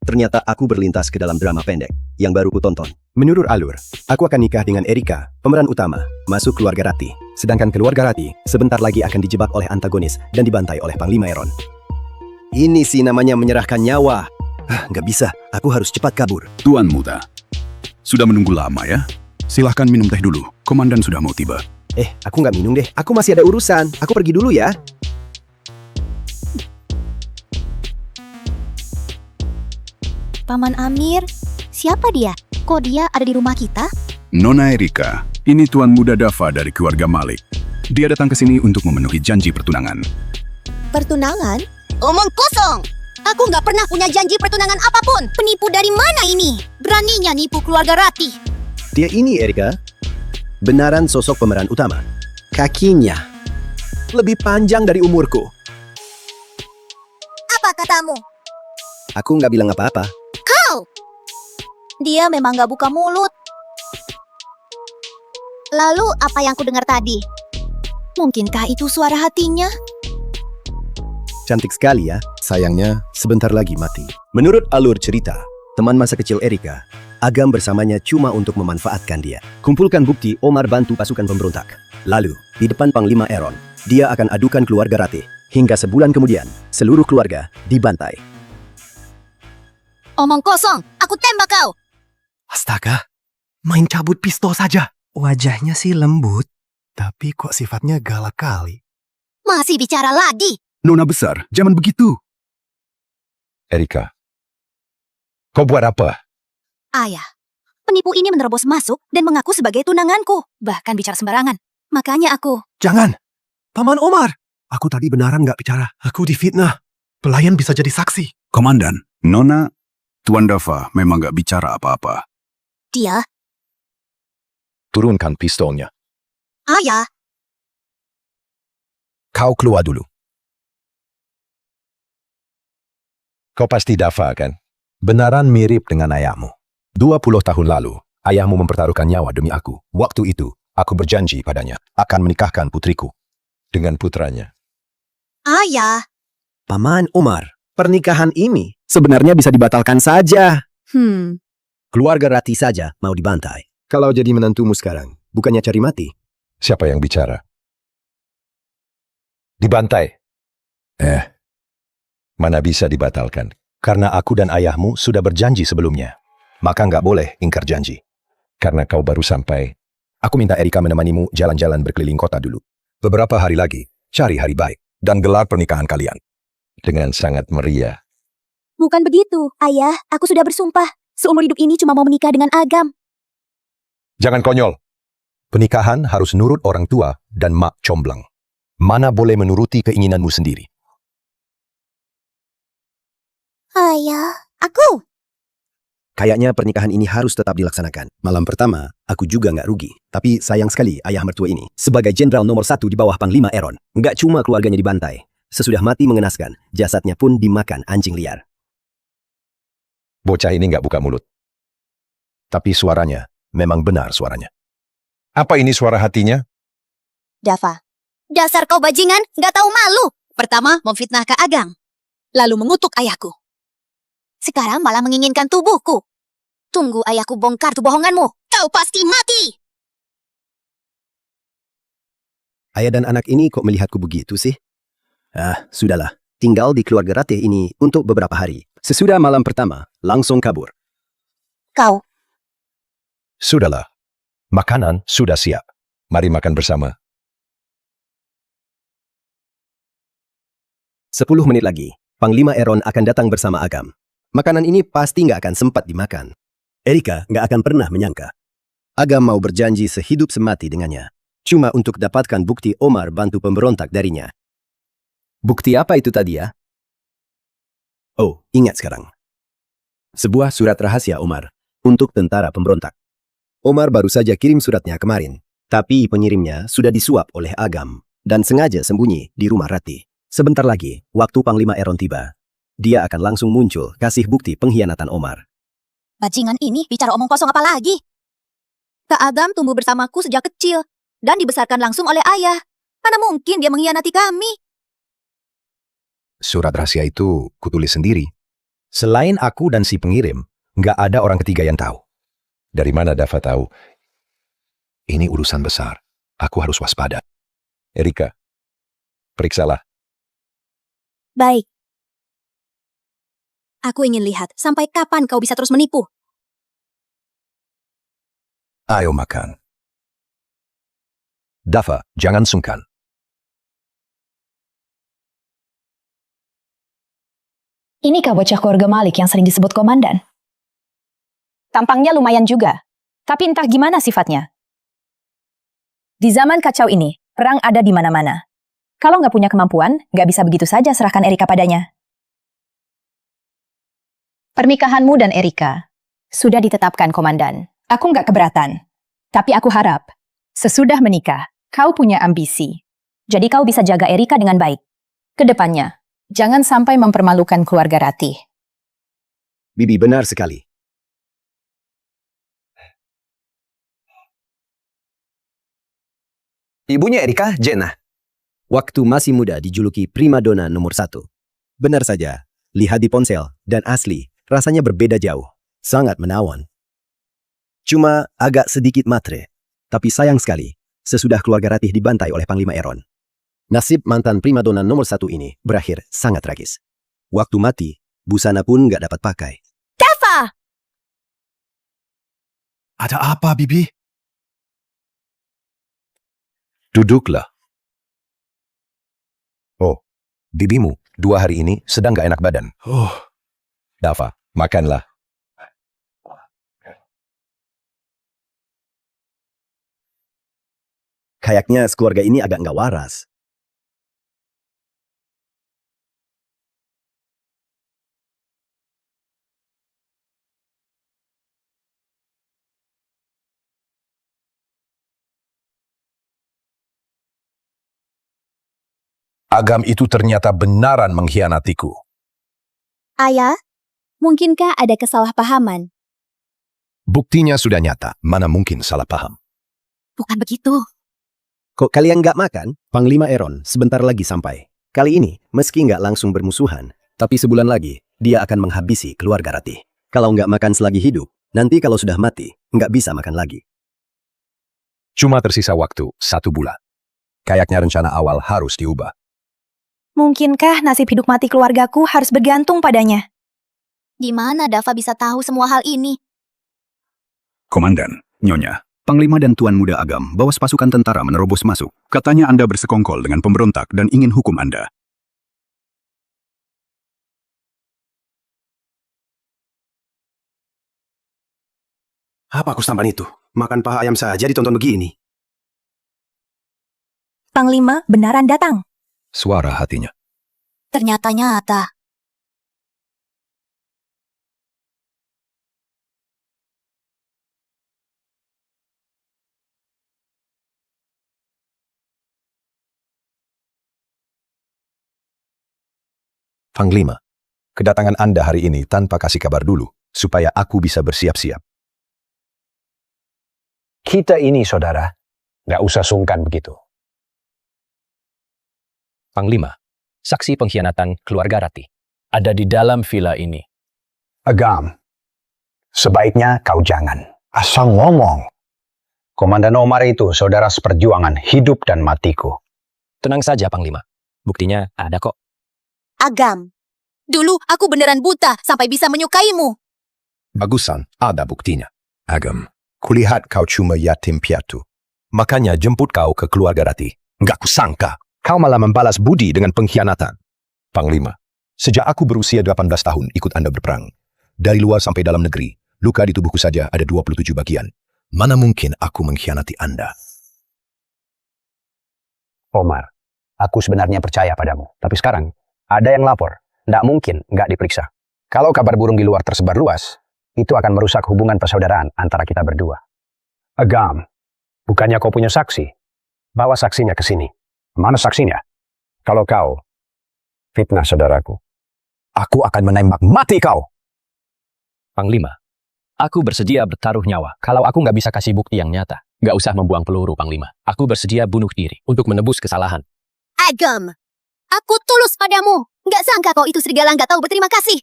Ternyata aku berlintas ke dalam drama pendek yang baru kutonton. Menurut alur, aku akan nikah dengan Erika, pemeran utama, masuk keluarga Rati. Sedangkan keluarga Rati sebentar lagi akan dijebak oleh antagonis dan dibantai oleh Panglima Eron. Ini sih namanya menyerahkan nyawa. Nggak bisa, aku harus cepat kabur. Tuan Muda, sudah menunggu lama ya? Silahkan minum teh dulu, komandan sudah mau tiba. Aku nggak minum deh. Aku masih ada urusan. Aku pergi dulu ya. Paman Amir, siapa dia? Kok dia ada di rumah kita? Nona Erika, ini Tuan Muda Dava dari keluarga Malik. Dia datang ke sini untuk memenuhi janji pertunangan. Pertunangan? Omong kosong! Aku nggak pernah punya janji pertunangan apapun. Penipu dari mana ini? Beraninya nipu keluarga Rati. Dia ini Erika, benaran sosok pemeran utama. Kakinya lebih panjang dari umurku. Apa katamu? Aku nggak bilang apa-apa. Kau! Dia memang nggak buka mulut. Lalu apa yang ku dengar tadi? Mungkinkah itu suara hatinya? Cantik sekali ya. Sayangnya, sebentar lagi mati. Menurut alur cerita, teman masa kecil Erika, Agam bersamanya cuma untuk memanfaatkan dia. Kumpulkan bukti Omar bantu pasukan pemberontak. Lalu, di depan Panglima Eron, dia akan adukan keluarga Rati. Hingga sebulan kemudian, seluruh keluarga dibantai. Omong kosong! Aku tembak kau! Astaga, main cabut pistol saja. Wajahnya sih lembut, tapi kok sifatnya galak kali. Masih bicara lagi! Nona besar, jangan begitu. Erika, kau buat apa? Ayah, penipu ini menerobos masuk dan mengaku sebagai tunanganku. Bahkan bicara sembarangan. Makanya aku... Jangan! Paman Omar! Aku tadi benaran nggak bicara. Aku difitnah. Pelayan bisa jadi saksi. Komandan, Nona, Tuan Dava memang gak bicara apa-apa. Dia... Turunkan pistolnya. Ayah! Kau keluar dulu. Kau pasti Dava kan? Benaran mirip dengan ayahmu. 20 tahun lalu, ayahmu mempertaruhkan nyawa demi aku. Waktu itu, aku berjanji padanya akan menikahkan putriku dengan putranya. Ayah! Paman Omar, pernikahan ini sebenarnya bisa dibatalkan saja. Keluarga Rati saja mau dibantai. Kalau jadi menantumu sekarang, bukannya cari mati? Siapa yang bicara? Dibantai. Mana bisa dibatalkan? Karena aku dan ayahmu sudah berjanji sebelumnya. Maka nggak boleh ingkar janji. Karena kau baru sampai, aku minta Erika menemanimu jalan-jalan berkeliling kota dulu. Beberapa hari lagi, cari hari baik dan gelar pernikahan kalian. Dengan sangat meriah. Bukan begitu, Ayah. Aku sudah bersumpah. Seumur hidup ini cuma mau menikah dengan Agam. Jangan konyol. Pernikahan harus nurut orang tua dan mak comblang. Mana boleh menuruti keinginanmu sendiri. Ayah, aku. Kayaknya pernikahan ini harus tetap dilaksanakan. Malam pertama, aku juga nggak rugi. Tapi sayang sekali ayah mertua ini, sebagai jenderal nomor 1 di bawah Panglima Eron, nggak cuma keluarganya dibantai. Sesudah mati mengenaskan, jasadnya pun dimakan anjing liar. Bocah ini nggak buka mulut. Tapi suaranya, memang benar suaranya. Apa ini suara hatinya? Dava. Dasar kau bajingan, nggak tahu malu. Pertama, memfitnah Kak Agam. Lalu mengutuk ayahku. Sekarang malah menginginkan tubuhku. Tunggu ayahku bongkar tuh bohonganmu. Kau pasti mati. Ayah dan anak ini kok melihatku begitu sih? Sudahlah. Tinggal di keluarga Ratih ini untuk beberapa hari. Sesudah malam pertama, langsung kabur. Kau. Sudahlah. Makanan sudah siap. Mari makan bersama. 10 menit lagi, Panglima Eron akan datang bersama Agam. Makanan ini pasti nggak akan sempat dimakan. Erika nggak akan pernah menyangka. Agam mau berjanji sehidup semati dengannya. Cuma untuk dapatkan bukti Omar bantu pemberontak darinya. Bukti apa itu tadi ya? Oh, ingat sekarang. Sebuah surat rahasia Omar untuk tentara pemberontak. Omar baru saja kirim suratnya kemarin. Tapi pengirimnya sudah disuap oleh Agam dan sengaja sembunyi di rumah Rati. Sebentar lagi, waktu Panglima Eron tiba, dia akan langsung muncul kasih bukti pengkhianatan Omar. Bajingan ini bicara omong kosong apa lagi? Kak Agam tumbuh bersamaku sejak kecil dan dibesarkan langsung oleh ayah. Mana mungkin dia mengkhianati kami? Surat rahasia itu kutulis sendiri. Selain aku dan si pengirim, nggak ada orang ketiga yang tahu. Dari mana Dava tahu? Ini urusan besar. Aku harus waspada. Erika, periksalah. Baik. Aku ingin lihat sampai kapan kau bisa terus menipu. Ayo makan. Dava, jangan sungkan. Inikah bocah keluarga Malik yang sering disebut komandan? Tampangnya lumayan juga, tapi entah gimana sifatnya. Di zaman kacau ini, perang ada di mana-mana. Kalau nggak punya kemampuan, nggak bisa begitu saja serahkan Erika padanya. Pernikahanmu dan Erika sudah ditetapkan, Komandan. Aku nggak keberatan. Tapi aku harap, sesudah menikah, kau punya ambisi. Jadi kau bisa jaga Erika dengan baik. Kedepannya, jangan sampai mempermalukan keluarga Ratih. Bibi benar sekali. Ibunya Erika, Jenna. Waktu masih muda dijuluki primadona nomor 1. Benar saja, lihat di ponsel dan asli, rasanya berbeda jauh. Sangat menawan. Cuma agak sedikit matre. Tapi sayang sekali, sesudah keluarga Ratih dibantai oleh Panglima Eron. Nasib mantan primadona nomor 1 ini berakhir sangat tragis. Waktu mati, busana pun nggak dapat pakai. Dava! Ada apa, Bibi? Duduklah. Oh, bibimu 2 hari ini sedang gak enak badan. Dava, makanlah. Kayaknya keluarga ini agak nggak waras. Agam itu ternyata benaran mengkhianatiku. Ayah, mungkinkah ada kesalahpahaman? Buktinya sudah nyata, mana mungkin salah paham. Bukan begitu. Kok kalian nggak makan? Panglima Eron sebentar lagi sampai. Kali ini, meski nggak langsung bermusuhan, tapi sebulan lagi, dia akan menghabisi keluarga Ratih. Kalau nggak makan selagi hidup, nanti kalau sudah mati, nggak bisa makan lagi. Cuma tersisa waktu 1 bulan. Kayaknya rencana awal harus diubah. Mungkinkah nasib hidup mati keluargaku harus bergantung padanya? Di mana Dava bisa tahu semua hal ini? Komandan, Nyonya, Panglima dan Tuan Muda Agam bawa pasukan tentara menerobos masuk. Katanya Anda bersekongkol dengan pemberontak dan ingin hukum Anda. Apa aku sampan itu? Makan paha ayam saja ditonton begini. Panglima benaran datang. Suara hatinya. Ternyata nyata. Panglima, kedatangan Anda hari ini tanpa kasih kabar dulu, supaya aku bisa bersiap-siap. Kita ini, saudara, nggak usah sungkan begitu. Panglima, saksi pengkhianatan keluarga Ratih ada di dalam villa ini. Agam, sebaiknya kau jangan. Asal ngomong. Komandan Omar itu saudara seperjuangan hidup dan matiku. Tenang saja, Panglima. Buktinya ada kok. Agam. Dulu aku beneran buta sampai bisa menyukaimu. Bagusan, ada buktinya. Agam, kulihat kau cuma yatim piatu. Makanya jemput kau ke keluarga Ratih. Nggak kusangka, kau malah membalas budi dengan pengkhianatan. Panglima, sejak aku berusia 18 tahun ikut Anda berperang. Dari luar sampai dalam negeri, luka di tubuhku saja ada 27 bagian. Mana mungkin aku mengkhianati Anda? Omar, aku sebenarnya percaya padamu. Tapi sekarang, ada yang lapor. Nggak mungkin nggak diperiksa. Kalau kabar burung di luar tersebar luas, itu akan merusak hubungan persaudaraan antara kita berdua. Agam, bukannya kau punya saksi? Bawa saksinya ke sini. Mana saksinya? Kalau kau fitnah saudaraku, aku akan menembak mati kau. Panglima, aku bersedia bertaruh nyawa. Kalau aku nggak bisa kasih bukti yang nyata, nggak usah membuang peluru, Panglima. Aku bersedia bunuh diri untuk menebus kesalahan. Agam, aku tulus padamu. Nggak sangka kau itu serigala nggak tahu berterima kasih.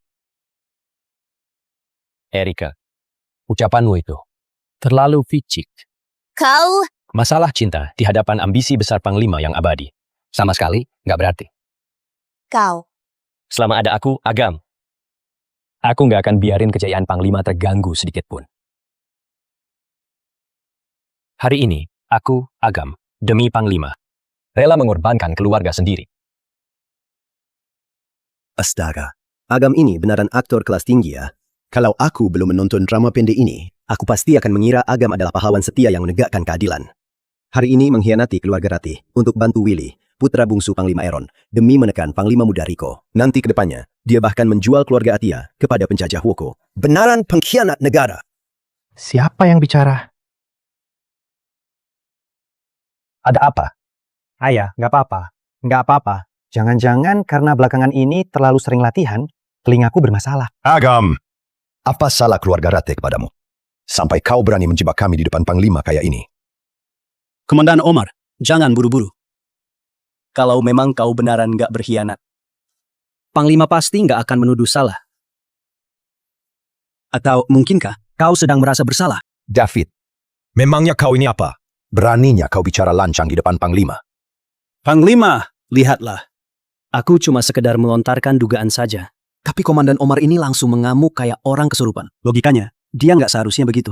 Erika, ucapanmu itu terlalu ficik. Kau, Masalah cinta di hadapan ambisi besar Panglima yang abadi. Sama sekali nggak berarti. kau. Selama ada aku, Agam, aku nggak akan biarin kejayaan Panglima terganggu sedikit pun. Hari ini, aku, Agam, demi Panglima, rela mengorbankan keluarga sendiri. Astaga, Agam ini beneran aktor kelas tinggi ya. Kalau aku belum menonton drama pendek ini, aku pasti akan mengira Agam adalah pahlawan setia yang menegakkan keadilan. Hari ini mengkhianati keluarga Ratih untuk bantu Willy, putra bungsu Panglima Eron, demi menekan Panglima Muda Riko. Nanti ke depannya, dia bahkan menjual keluarga Atia kepada penjajah Woko. Benaran pengkhianat negara. Siapa yang bicara? Ada apa? Ayah, nggak apa-apa. Nggak apa-apa. Jangan-jangan karena belakangan ini terlalu sering latihan, telingaku bermasalah. Agam! Apa salah keluarga Ratih kepadamu? Sampai kau berani menjebak kami di depan Panglima kayak ini. Komandan Omar, jangan buru-buru. Kalau memang kau benaran nggak berkhianat, Panglima pasti nggak akan menuduh salah. Atau mungkinkah kau sedang merasa bersalah? David, memangnya kau ini apa? Beraninya kau bicara lancang di depan Panglima. Panglima, lihatlah. Aku cuma sekedar melontarkan dugaan saja. Tapi Komandan Omar ini langsung mengamuk kayak orang kesurupan. Logikanya, dia nggak seharusnya begitu.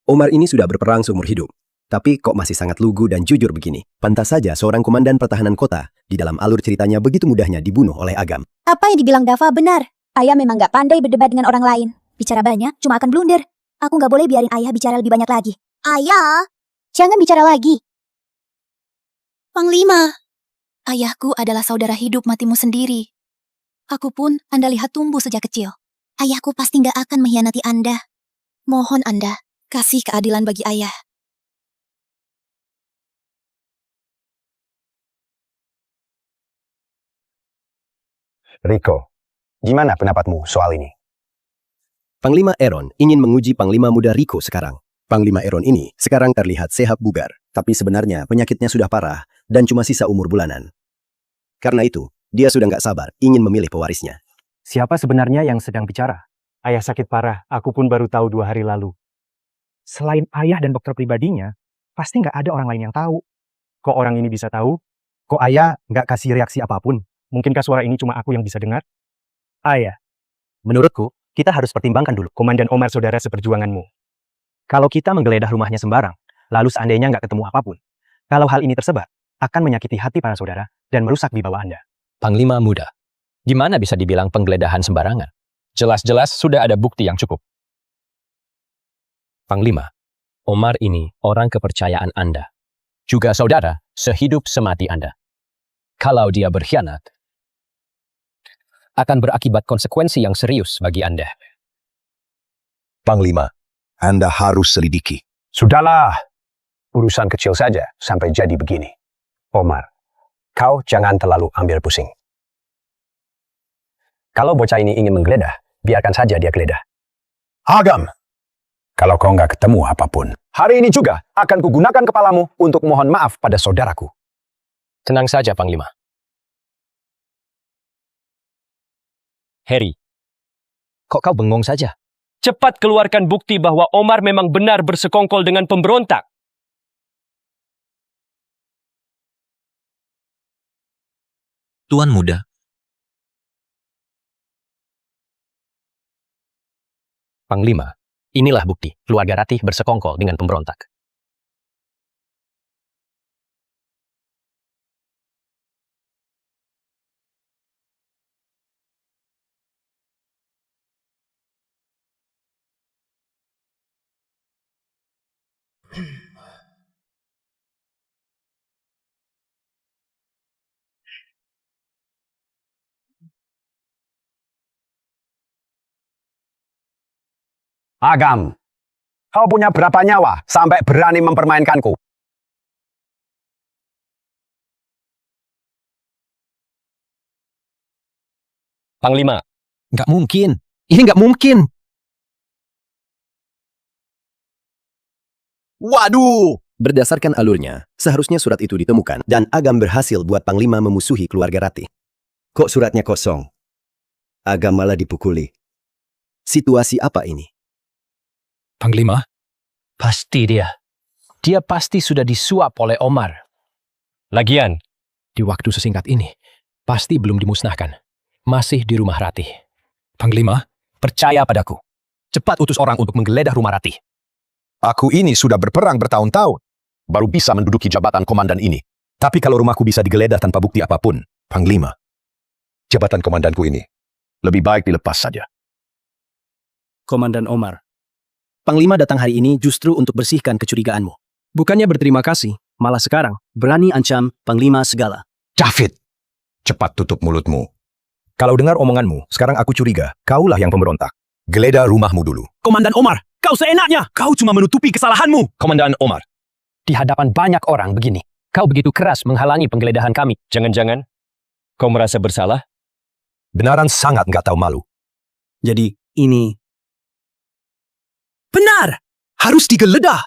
Omar ini sudah berperang seumur hidup. Tapi kok masih sangat lugu dan jujur begini? Pantas saja seorang komandan pertahanan kota di dalam alur ceritanya begitu mudahnya dibunuh oleh Agam. Apa yang dibilang Dava benar. Ayah memang gak pandai berdebat dengan orang lain. Bicara banyak, cuma akan blunder. Aku gak boleh biarin ayah bicara lebih banyak lagi. Ayah, jangan bicara lagi. Panglima, ayahku adalah saudara hidup matimu sendiri. Aku pun Anda lihat tumbuh sejak kecil. Ayahku pasti gak akan mengkhianati Anda. Mohon Anda, kasih keadilan bagi ayah. Riko, gimana pendapatmu soal ini? Panglima Eron ingin menguji Panglima Muda Riko sekarang. Panglima Eron ini sekarang terlihat sehat bugar, tapi sebenarnya penyakitnya sudah parah dan cuma sisa umur bulanan. Karena itu, dia sudah nggak sabar ingin memilih pewarisnya. Siapa sebenarnya yang sedang bicara? Ayah sakit parah, aku pun baru tahu 2 hari lalu. Selain ayah dan dokter pribadinya, pasti nggak ada orang lain yang tahu. Kok orang ini bisa tahu? Kok ayah nggak kasih reaksi apapun? Mungkinkah suara ini cuma aku yang bisa dengar? Ayah, menurutku, kita harus pertimbangkan dulu. Komandan Omar saudara seperjuanganmu. Kalau kita menggeledah rumahnya sembarang, lalu seandainya nggak ketemu apapun, kalau hal ini tersebar, akan menyakiti hati para saudara dan merusak wibawa Anda. Panglima Muda, gimana bisa dibilang penggeledahan sembarangan? Jelas-jelas sudah ada bukti yang cukup. Panglima, Omar ini orang kepercayaan Anda. Juga saudara, sehidup semati Anda. Kalau dia berkhianat, akan berakibat konsekuensi yang serius bagi Anda. Panglima, Anda harus selidiki. Sudahlah, urusan kecil saja sampai jadi begini. Omar, kau jangan terlalu ambil pusing. Kalau bocah ini ingin menggeledah, biarkan saja dia geledah. Agam! Kalau kau nggak ketemu apapun, hari ini juga akan kugunakan kepalamu untuk mohon maaf pada saudaraku. Tenang saja, Panglima. Harry, kok kau bengong saja? Cepat keluarkan bukti bahwa Omar memang benar bersekongkol dengan pemberontak. Tuan Muda, Panglima, inilah bukti keluarga Ratih bersekongkol dengan pemberontak. Agam, kau punya berapa nyawa sampai berani mempermainkanku? Panglima, nggak mungkin. Ini nggak mungkin. Waduh! Berdasarkan alurnya, seharusnya surat itu ditemukan dan Agam berhasil buat Panglima memusuhi keluarga Ratih. Kok suratnya kosong? Agam malah dipukuli. Situasi apa ini? Panglima? Pasti dia. Dia pasti sudah disuap oleh Omar. Lagian, di waktu sesingkat ini, pasti belum dimusnahkan. Masih di rumah Ratih. Panglima, percaya padaku. Cepat utus orang untuk menggeledah rumah Ratih. Aku ini sudah berperang bertahun-tahun, baru bisa menduduki jabatan komandan ini. Tapi kalau rumahku bisa digeledah tanpa bukti apapun, Panglima, jabatan komandanku ini lebih baik dilepas saja. Komandan Omar. Panglima datang hari ini justru untuk bersihkan kecurigaanmu. Bukannya berterima kasih, malah sekarang berani ancam Panglima segala. David, cepat tutup mulutmu. Kalau dengar omonganmu, sekarang aku curiga, kaulah yang pemberontak. Geledah rumahmu dulu. Komandan Omar, kau seenaknya! Kau cuma menutupi kesalahanmu! Komandan Omar, di hadapan banyak orang begini, kau begitu keras menghalangi penggeledahan kami. Jangan-jangan kau merasa bersalah? Benaran sangat nggak tahu malu. Jadi, ini... Benar! Harus digeledah!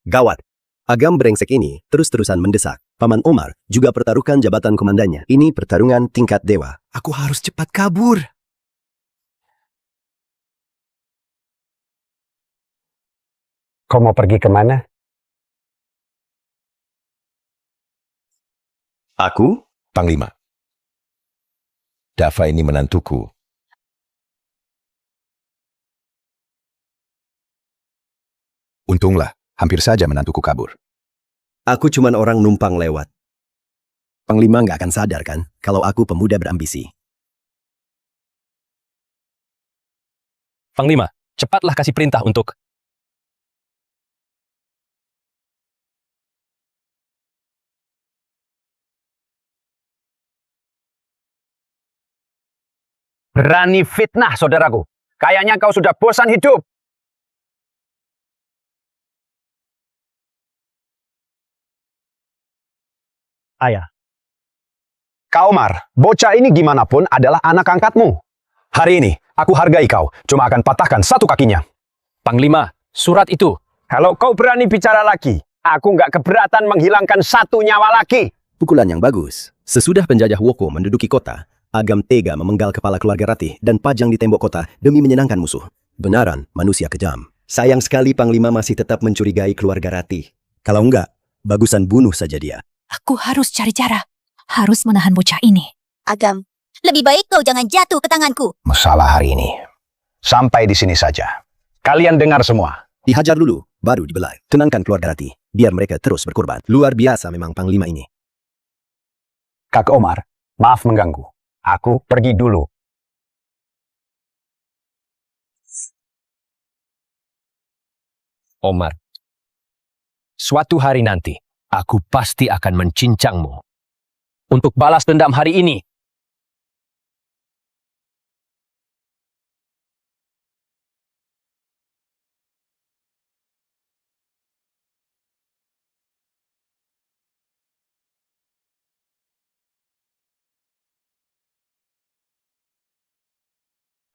Gawat. Agam brengsek ini terus-terusan mendesak. Paman Omar juga pertaruhkan jabatan komandannya. Ini pertarungan tingkat dewa. Aku harus cepat kabur. Kau mau pergi kemana? Aku? Panglima. Dafa ini menantuku. Untunglah, hampir saja menantuku kabur. Aku cuman orang numpang lewat. Panglima nggak akan sadar kan kalau aku pemuda berambisi. Panglima, cepatlah kasih perintah untuk... Berani fitnah, saudaraku. Kayaknya kau sudah bosan hidup. Ayah, Kau Omar, bocah ini gimana pun adalah anak angkatmu. Hari ini, aku hargai kau. Cuma akan patahkan satu kakinya. Panglima, surat itu. Kalau kau berani bicara lagi, aku nggak keberatan menghilangkan satu nyawa lagi. Pukulan yang bagus. Sesudah penjajah Woko menduduki kota, Agam tega memenggal kepala keluarga Ratih dan pajang di tembok kota demi menyenangkan musuh. Benaran, manusia kejam. Sayang sekali Panglima masih tetap mencurigai keluarga Ratih. Kalau enggak, bagusan bunuh saja dia. Aku harus cari cara. Harus menahan bocah ini. Agam, lebih baik kau jangan jatuh ke tanganku. Masalah hari ini. Sampai di sini saja. Kalian dengar semua. Dihajar dulu, baru dibelai. Tenangkan keluarga Ratih, biar mereka terus berkorban. Luar biasa memang Panglima ini. Kak Omar, maaf mengganggu. Aku pergi dulu. Omar, suatu hari nanti, aku pasti akan mencincangmu. Untuk balas dendam hari ini.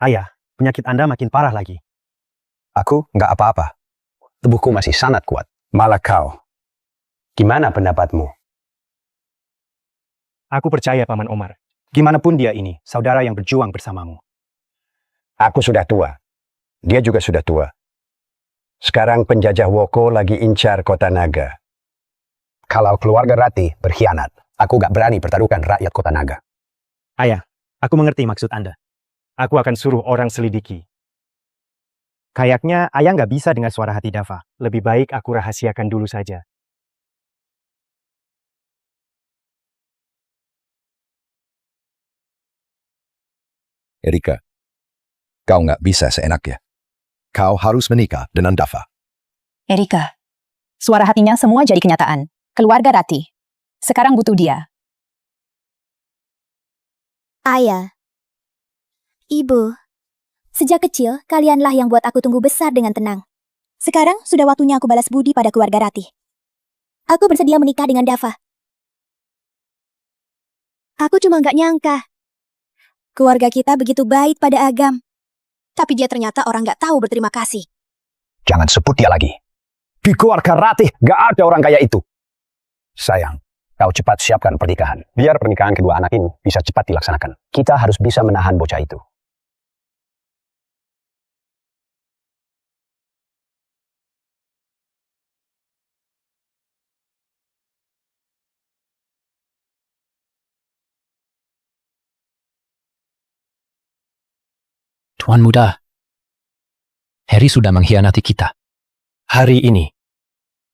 ayah, penyakit Anda makin parah lagi. Aku nggak apa-apa. Tubuhku masih sangat kuat. Malah kau. Gimana pendapatmu? Aku percaya Paman Omar. Gimana pun dia ini, saudara yang berjuang bersamamu. Aku sudah tua. Dia juga sudah tua. Sekarang penjajah Woko lagi incar kota naga. Kalau keluarga Ratih berkhianat, aku gak berani pertaruhkan rakyat kota naga. Ayah, aku mengerti maksud Anda. Aku akan suruh orang selidiki. Kayaknya ayah nggak bisa dengar suara hati Dafa. Lebih baik aku rahasiakan dulu saja. Erika, kau nggak bisa seenaknya. Kau harus menikah dengan Dafa. Erika, suara hatinya semua jadi kenyataan. Keluarga Ratih. Sekarang butuh dia. Ayah. Ibu. Sejak kecil, kalianlah yang buat aku tumbuh besar dengan tenang. Sekarang sudah waktunya aku balas budi pada keluarga Ratih. Aku bersedia menikah dengan Dafa. Aku cuma nggak nyangka. Keluarga kita begitu baik pada Agam. Tapi dia ternyata orang nggak tahu berterima kasih. Jangan sebut dia lagi. Di keluarga Ratih gak ada orang kaya itu. Sayang, kau cepat siapkan pernikahan. Biar pernikahan kedua anak ini bisa cepat dilaksanakan. Kita harus bisa menahan bocah itu. Tuan Muda, Harry sudah mengkhianati kita. Hari ini,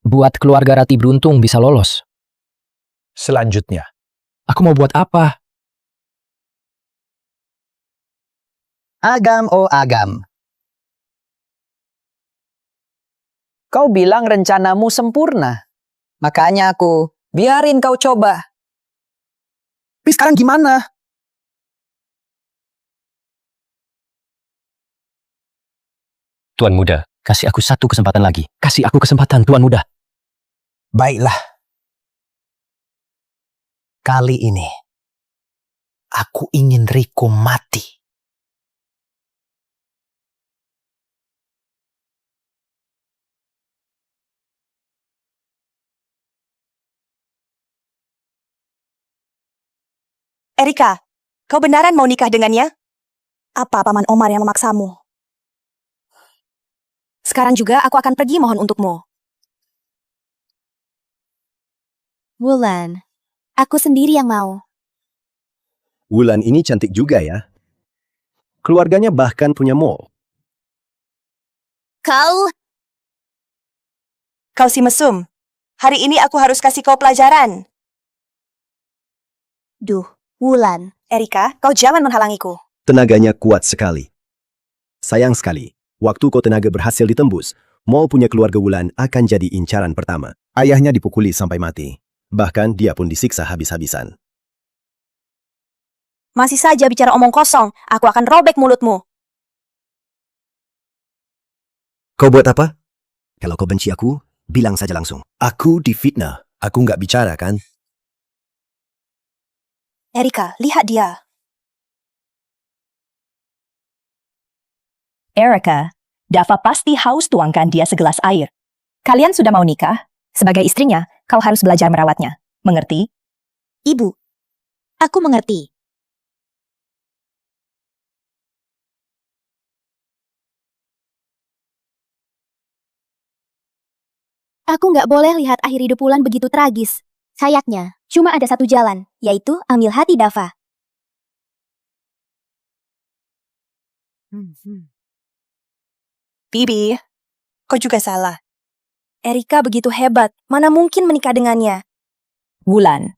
buat keluarga Rati beruntung bisa lolos. Selanjutnya, aku mau buat apa? Agam, oh Agam. Kau bilang rencanamu sempurna. Makanya aku biarin kau coba. Tapi sekarang gimana? Tuan Muda, kasih aku satu kesempatan lagi. Kasih aku kesempatan, Tuan Muda. Baiklah. Kali ini, aku ingin Rico mati. Erika, kau benaran mau nikah dengannya? Apa Paman Omar yang memaksamu? Sekarang juga aku akan pergi mohon untukmu. Wulan, aku sendiri yang mau. Wulan ini cantik juga ya. Keluarganya bahkan punya mall. Kau... Kau si mesum. Hari ini aku harus kasih kau pelajaran. Duh, Wulan. Erika, kau jangan menghalangiku. Tenaganya kuat sekali. Sayang sekali, waktu kau tenaga berhasil ditembus, mall punya keluarga Wulan akan jadi incaran pertama. Ayahnya dipukuli sampai mati. Bahkan dia pun disiksa habis-habisan. Masih saja bicara omong kosong, aku akan robek mulutmu. Kau buat apa? Kalau kau benci aku, bilang saja langsung. Aku difitnah. Aku nggak bicara kan? Erika, lihat dia. Erika, Dava pasti haus tuangkan dia segelas air. Kalian sudah mau nikah? Sebagai istrinya, kau harus belajar merawatnya. Mengerti? Ibu, aku mengerti. Aku nggak boleh lihat akhir hidup Wulan begitu tragis. Sayangnya, cuma ada satu jalan, yaitu ambil hati Dava. Bibi, kau juga salah. Erika begitu hebat, mana mungkin menikah dengannya? Wulan,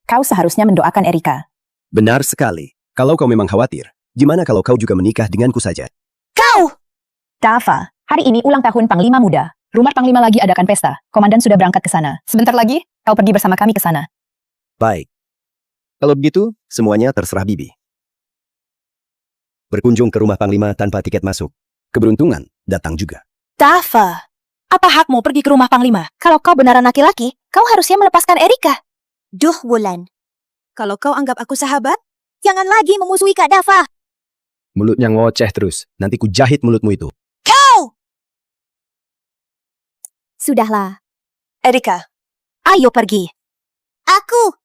kau seharusnya mendoakan Erika. Benar sekali. Kalau kau memang khawatir, gimana kalau kau juga menikah denganku saja? Kau! Dava, hari ini ulang tahun Panglima Muda. Rumah Panglima lagi adakan pesta. Komandan sudah berangkat ke sana. Sebentar lagi, kau pergi bersama kami ke sana. Baik. Kalau begitu, semuanya terserah Bibi. Berkunjung ke rumah Panglima tanpa tiket masuk. Keberuntungan datang juga. Dava, apa hakmu pergi ke rumah Panglima? Kalau kau beneran laki-laki, kau harusnya melepaskan Erika. Duh, Wulan. Kalau kau anggap aku sahabat, jangan lagi memusuhi Kak Dava. Mulutnya ngoceh terus. Nanti ku jahit mulutmu itu. Kau! Sudahlah. Erika, ayo pergi. Aku.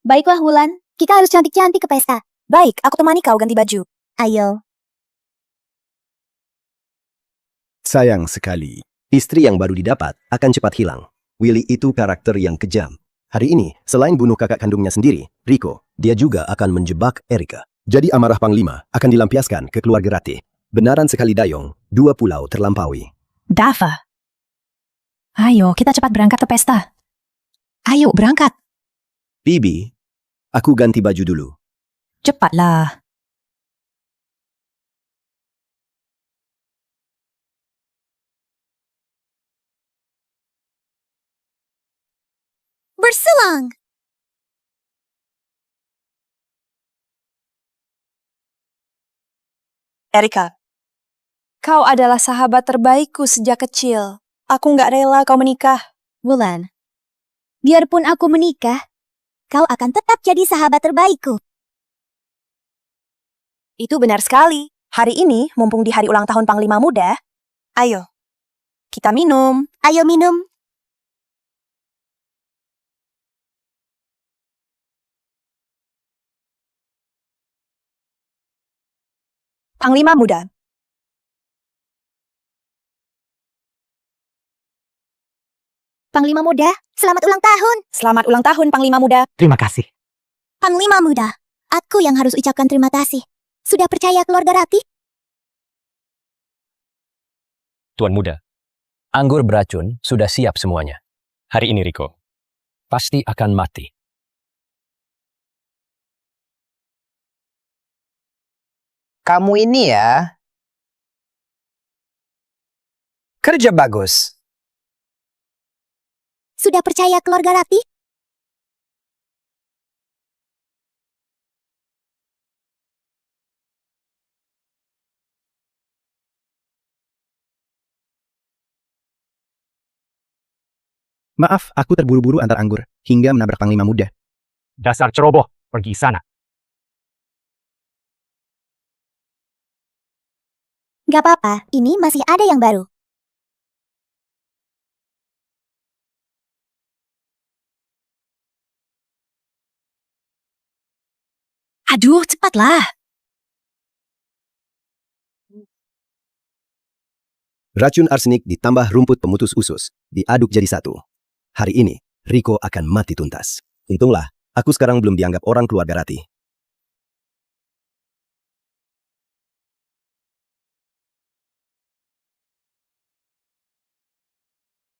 Baiklah, Wulan. Kita harus cantik-cantik ke pesta. Baik, aku temani kau ganti baju. Ayo. Sayang sekali. Istri yang baru didapat akan cepat hilang. Willy itu karakter yang kejam. Hari ini, selain bunuh kakak kandungnya sendiri, Rico, dia juga akan menjebak Erika. Jadi amarah Panglima akan dilampiaskan ke keluarga Rati. Benaran sekali Dayong, 2 pulau terlampaui. Dava. Ayo, kita cepat berangkat ke pesta. Ayo, berangkat. Bibi, aku ganti baju dulu. Cepatlah. Berselang. Erika, kau adalah sahabat terbaikku sejak kecil. Aku nggak rela kau menikah. Wulan. Biarpun aku menikah, kau akan tetap jadi sahabat terbaikku. Itu benar sekali. Hari ini, mumpung di hari ulang tahun Panglima Muda, ayo, kita minum. Ayo minum. Panglima Muda. Panglima Muda, selamat ulang tahun. Selamat ulang tahun, Panglima Muda. Terima kasih. Panglima Muda, Aku yang harus ucapkan terima kasih. Sudah percaya keluarga Rati? Tuan Muda, anggur beracun sudah siap semuanya. Hari ini Riko pasti akan mati. Kamu ini ya, kerja bagus. Sudah percaya keluarga Rati? Maaf, aku terburu-buru antar anggur, hingga menabrak Panglima Muda. Dasar ceroboh, pergi sana. Gak apa-apa, ini masih ada yang baru. Aduh, cepatlah. Racun arsenik ditambah rumput pemutus usus, diaduk jadi satu. Hari ini, Riko akan mati tuntas. Untunglah, aku sekarang belum dianggap orang keluarga Rati.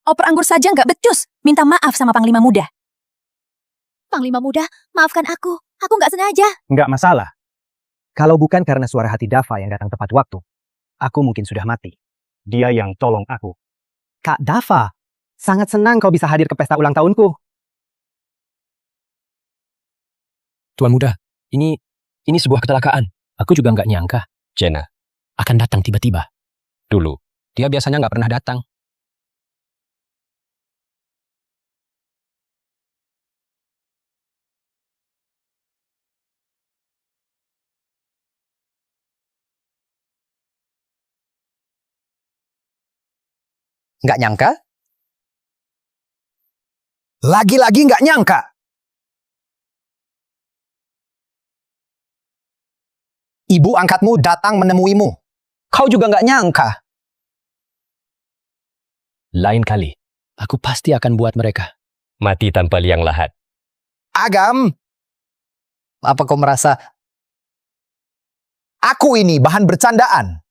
Oper anggur saja nggak becus. Minta maaf sama Panglima Muda. Panglima Muda, maafkan aku. Aku nggak sengaja. Nggak masalah. Kalau bukan karena suara hati Dava yang datang tepat waktu, aku mungkin sudah mati. Dia yang tolong aku. Kak Dava, sangat senang kau bisa hadir ke pesta ulang tahunku. Tuan Muda, ini sebuah kecelakaan. Aku juga nggak nyangka Jenna akan datang tiba-tiba. Dulu, dia biasanya nggak pernah datang. Nggak nyangka? Lagi-lagi nggak nyangka. Ibu angkatmu datang menemuimu. Kau juga nggak nyangka. Lain kali, aku pasti akan buat mereka mati tanpa liang lahat. Agam, apa kau merasa aku ini bahan bercandaan?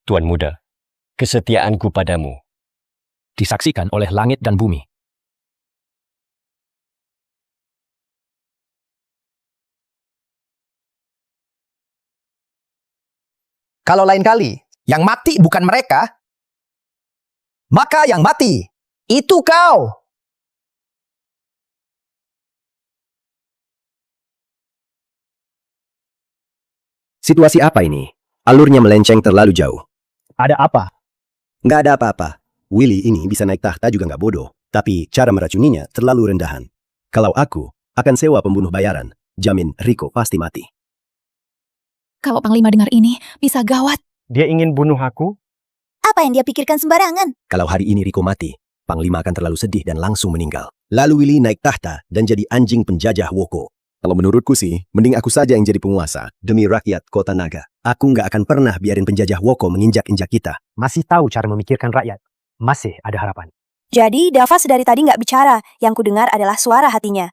Tuan Muda, kesetiaanku padamu disaksikan oleh langit dan bumi. Kalau lain kali, yang mati bukan mereka, maka yang mati itu kau. Situasi apa ini? Alurnya melenceng terlalu jauh. Ada apa? Nggak ada apa-apa. Willy ini bisa naik tahta juga nggak bodoh. Tapi cara meracuninya terlalu rendahan. Kalau aku akan sewa pembunuh bayaran, jamin Riko pasti mati. Kalau Panglima dengar ini, bisa gawat. Dia ingin bunuh aku? Apa yang dia pikirkan sembarangan? Kalau hari ini Riko mati, Panglima akan terlalu sedih dan langsung meninggal. Lalu Willy naik tahta dan jadi anjing penjajah Woko. Kalau menurutku sih, mending aku saja yang jadi penguasa demi rakyat Kota Naga. Aku nggak akan pernah biarin penjajah Woko menginjak-injak kita. Masih tahu cara memikirkan rakyat. Masih ada harapan. Jadi, Dava sedari tadi nggak bicara. Yang kudengar adalah suara hatinya.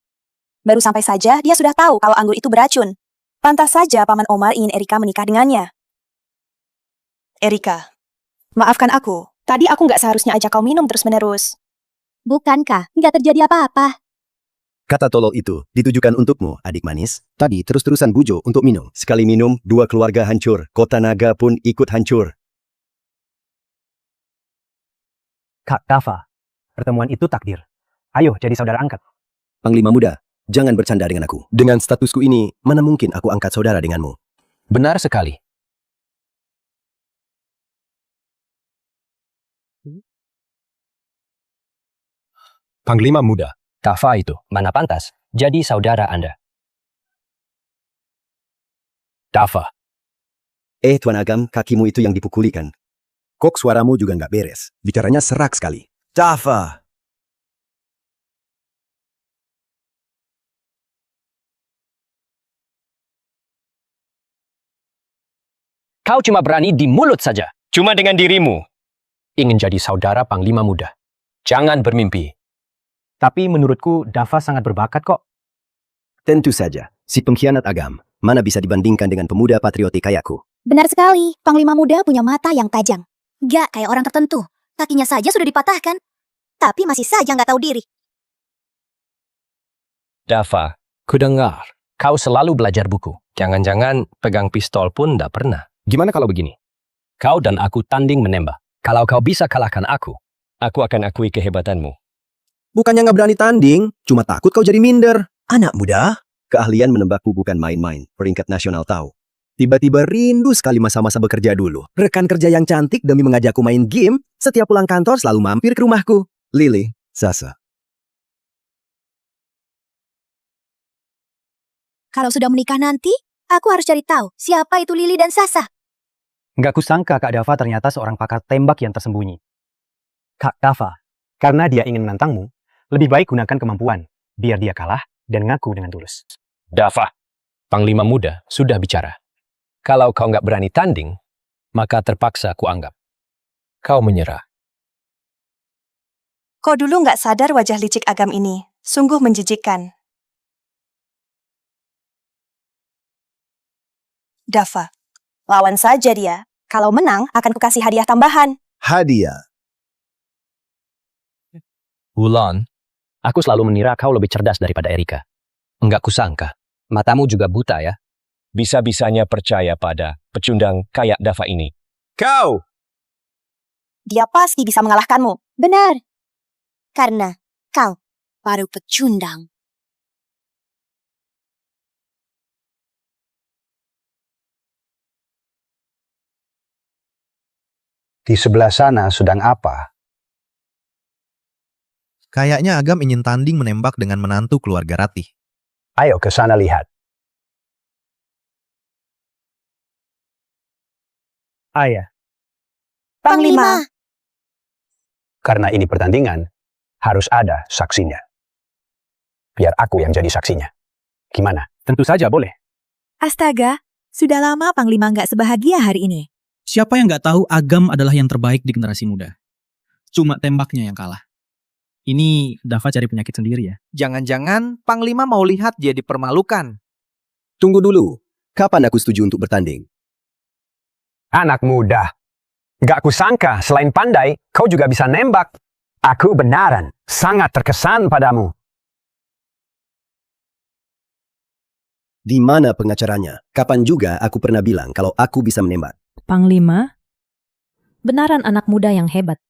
Baru sampai saja, dia sudah tahu kalau anggur itu beracun. Pantas saja Paman Omar ingin Erika menikah dengannya. Erika, maafkan aku. Tadi aku nggak seharusnya ajak kau minum terus-menerus. Bukankah nggak terjadi apa-apa? Kata tolol itu ditujukan untukmu, adik manis. Tadi terus-terusan bujo untuk minum. Sekali minum, dua keluarga hancur. Kota Naga pun ikut hancur. Kak Dava, pertemuan itu takdir. Ayo jadi saudara angkat. Panglima Muda, jangan bercanda dengan aku. Dengan statusku ini, mana mungkin aku angkat saudara denganmu? Benar sekali. Panglima Muda, Dava itu mana pantas jadi saudara Anda. Dava, Tuan Agam, kakimu itu yang dipukuli kan? Kok suaramu juga nggak beres? Bicaranya serak sekali. Dava! kau cuma berani di mulut saja. Cuma dengan dirimu. Ingin jadi saudara Panglima Muda. Jangan bermimpi. Tapi menurutku Dava sangat berbakat kok. Tentu saja, si pengkhianat agam, mana bisa dibandingkan dengan pemuda patriotik kayakku. Benar sekali, Panglima Muda punya mata yang tajam. Gak kayak orang tertentu, kakinya saja sudah dipatahkan. Tapi masih saja nggak tahu diri. Dava, kudengar. Kau selalu belajar buku. Jangan-jangan pegang pistol pun ndak pernah. Gimana kalau begini? Kau dan aku tanding menembak. Kalau kau bisa kalahkan aku akan akui kehebatanmu. Bukannya nggak berani tanding, cuma takut kau jadi minder. Anak muda, keahlian menembakku bukan main-main, peringkat nasional tahu. Tiba-tiba rindu sekali masa-masa bekerja dulu. Rekan kerja yang cantik demi mengajakku main game, setiap pulang kantor selalu mampir ke rumahku. Lily, Sasa. Kalau sudah menikah nanti, aku harus cari tahu siapa itu Lily dan Sasa. Nggak kusangka Kak Dava ternyata seorang pakar tembak yang tersembunyi. Kak Dava, karena dia ingin menantangmu, lebih baik gunakan kemampuan, biar dia kalah dan ngaku dengan tulus. Dava, Panglima Muda sudah bicara. Kalau kau nggak berani tanding, maka terpaksa kuanggap kau menyerah. Kau dulu nggak sadar wajah licik Agam ini. Sungguh menjijikkan. Dava, lawan saja dia. Kalau menang, akan kukasih hadiah tambahan. Hadiah. Wulan, aku selalu mengira kau lebih cerdas daripada Erika. Enggak kusangka. Matamu juga buta ya. Bisa-bisanya percaya pada pecundang kayak Dava ini. Kau! Dia pasti bisa mengalahkanmu. Benar. Karena kau baru pecundang. Di sebelah sana sedang apa? Kayaknya Agam ingin tanding menembak dengan menantu keluarga Ratih. Ayo ke sana lihat. Ayah, Panglima. Karena ini pertandingan, harus ada saksinya. Biar aku yang jadi saksinya. Gimana? tentu saja boleh. Astaga, sudah lama Panglima nggak sebahagia hari ini. Siapa yang nggak tahu Agam adalah yang terbaik di generasi muda? Cuma tembaknya yang kalah. Ini Dava cari penyakit sendiri ya? Jangan-jangan Panglima mau lihat dia dipermalukan. Tunggu dulu, kapan aku setuju untuk bertanding? Anak muda. Gak kusangka selain pandai, kau juga bisa nembak. Aku benaran sangat terkesan padamu. Di mana pengacaranya? Kapan juga aku pernah bilang kalau aku bisa menembak? Panglima, benaran anak muda yang hebat.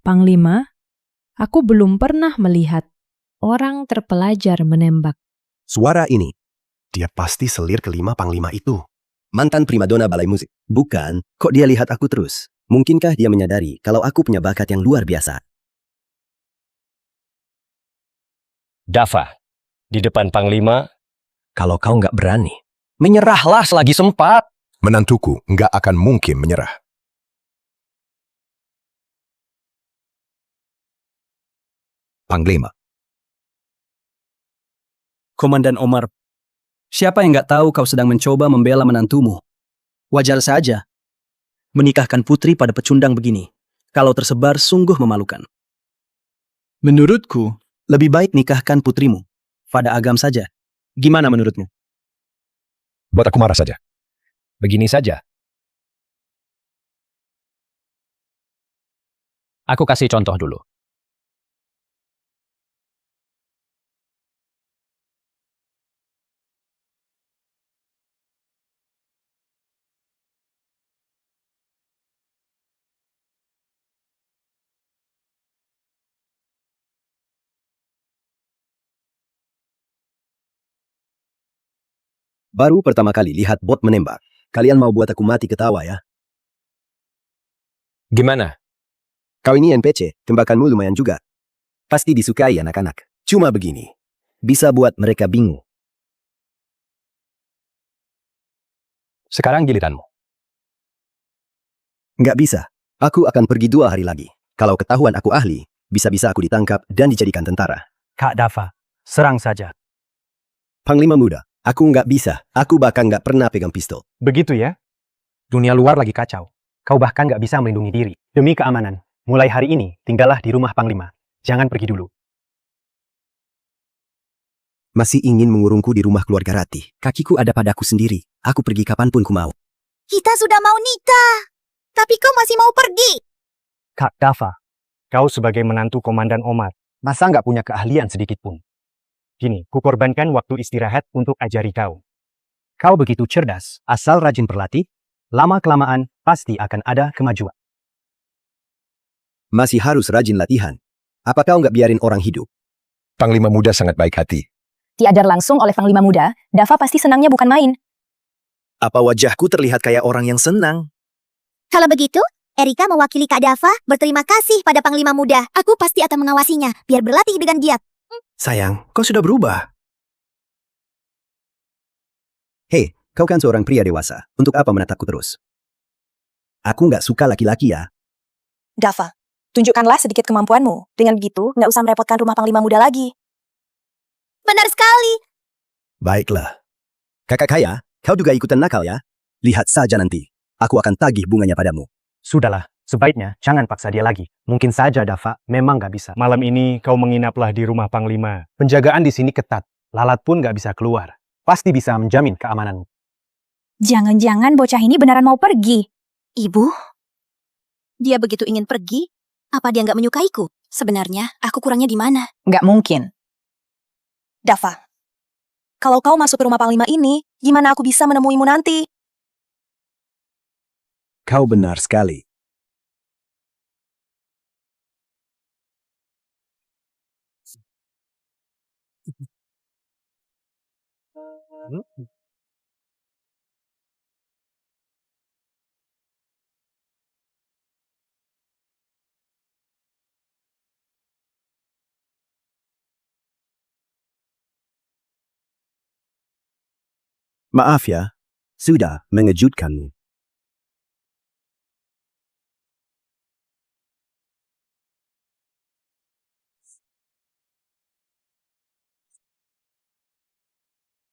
Panglima, aku belum pernah melihat orang terpelajar menembak. Suara ini, dia pasti selir kelima Panglima itu. Mantan primadona balai musik. Bukan, kok dia lihat aku terus? Mungkinkah dia menyadari kalau aku punya bakat yang luar biasa? Dava, di depan Panglima, kalau kau nggak berani, menyerahlah selagi sempat. Menantuku nggak akan mungkin menyerah. Panglima. Komandan Omar, siapa yang nggak tahu kau sedang mencoba membela menantumu? Wajar saja. Menikahkan putri pada pecundang begini, kalau tersebar sungguh memalukan. Menurutku, lebih baik nikahkan putrimu pada Agam saja. Gimana menurutmu? Buat aku marah saja. Begini saja. Aku kasih contoh dulu. Baru pertama kali lihat bot menembak. Kalian mau buat aku mati ketawa ya? Gimana? Kau ini NPC, tembakanmu lumayan juga. Pasti disukai anak-anak. Cuma begini, bisa buat mereka bingung. Sekarang giliranmu. Nggak bisa. Aku akan pergi 2 hari lagi. Kalau ketahuan aku ahli, bisa-bisa aku ditangkap dan dijadikan tentara. Kak Dava, serang saja. Panglima muda, aku nggak bisa. Aku bahkan nggak pernah pegang pistol. Begitu ya? Dunia luar lagi kacau. Kau bahkan nggak bisa melindungi diri. Demi keamanan, Mulai hari ini, tinggallah di rumah Panglima. Jangan pergi dulu. Masih ingin mengurungku di rumah keluarga Ratih. Kakiku ada padaku sendiri. Aku pergi kapanpun ku mau. Kita sudah mau nikah. Tapi kau masih mau pergi. Kak Dava, kau sebagai menantu Komandan Omar, masa nggak punya keahlian sedikit pun? Gini, kukorbankan waktu istirahat untuk ajari kau. Kau begitu cerdas, asal rajin berlatih, lama-kelamaan pasti akan ada kemajuan. Masih harus rajin latihan. Apa kau nggak biarin orang hidup? Panglima muda sangat baik hati. Diajar langsung oleh Panglima Muda, Dava pasti senangnya bukan main. Apa wajahku terlihat kayak orang yang senang? Kalau begitu, Erika mewakili Kak Dava berterima kasih pada Panglima Muda. Aku pasti akan mengawasinya biar berlatih dengan giat. Sayang, kau sudah berubah. Hei, kau kan seorang pria dewasa. Untuk apa menatapku terus? Aku nggak suka laki-laki ya. Dava, tunjukkanlah sedikit kemampuanmu. Dengan begitu, nggak usah merepotkan rumah Panglima Muda lagi. Benar sekali. Baiklah. Kakak kaya, kau juga ikutan nakal ya? Lihat saja nanti. Aku akan tagih bunganya padamu. Sudahlah, sebaiknya jangan paksa dia lagi. Mungkin saja Dava memang nggak bisa. Malam ini kau menginaplah di rumah Panglima. Penjagaan di sini ketat. Lalat pun nggak bisa keluar. Pasti bisa menjamin keamananmu. Jangan-jangan bocah ini beneran mau pergi. Ibu, dia begitu ingin pergi. Apa dia nggak menyukaiku? Sebenarnya, aku kurangnya di mana? Nggak mungkin. Dava, kalau kau masuk ke rumah Panglima ini, gimana aku bisa menemuimu nanti? Kau benar sekali. Maaf ya, sudah mengejutkanmu.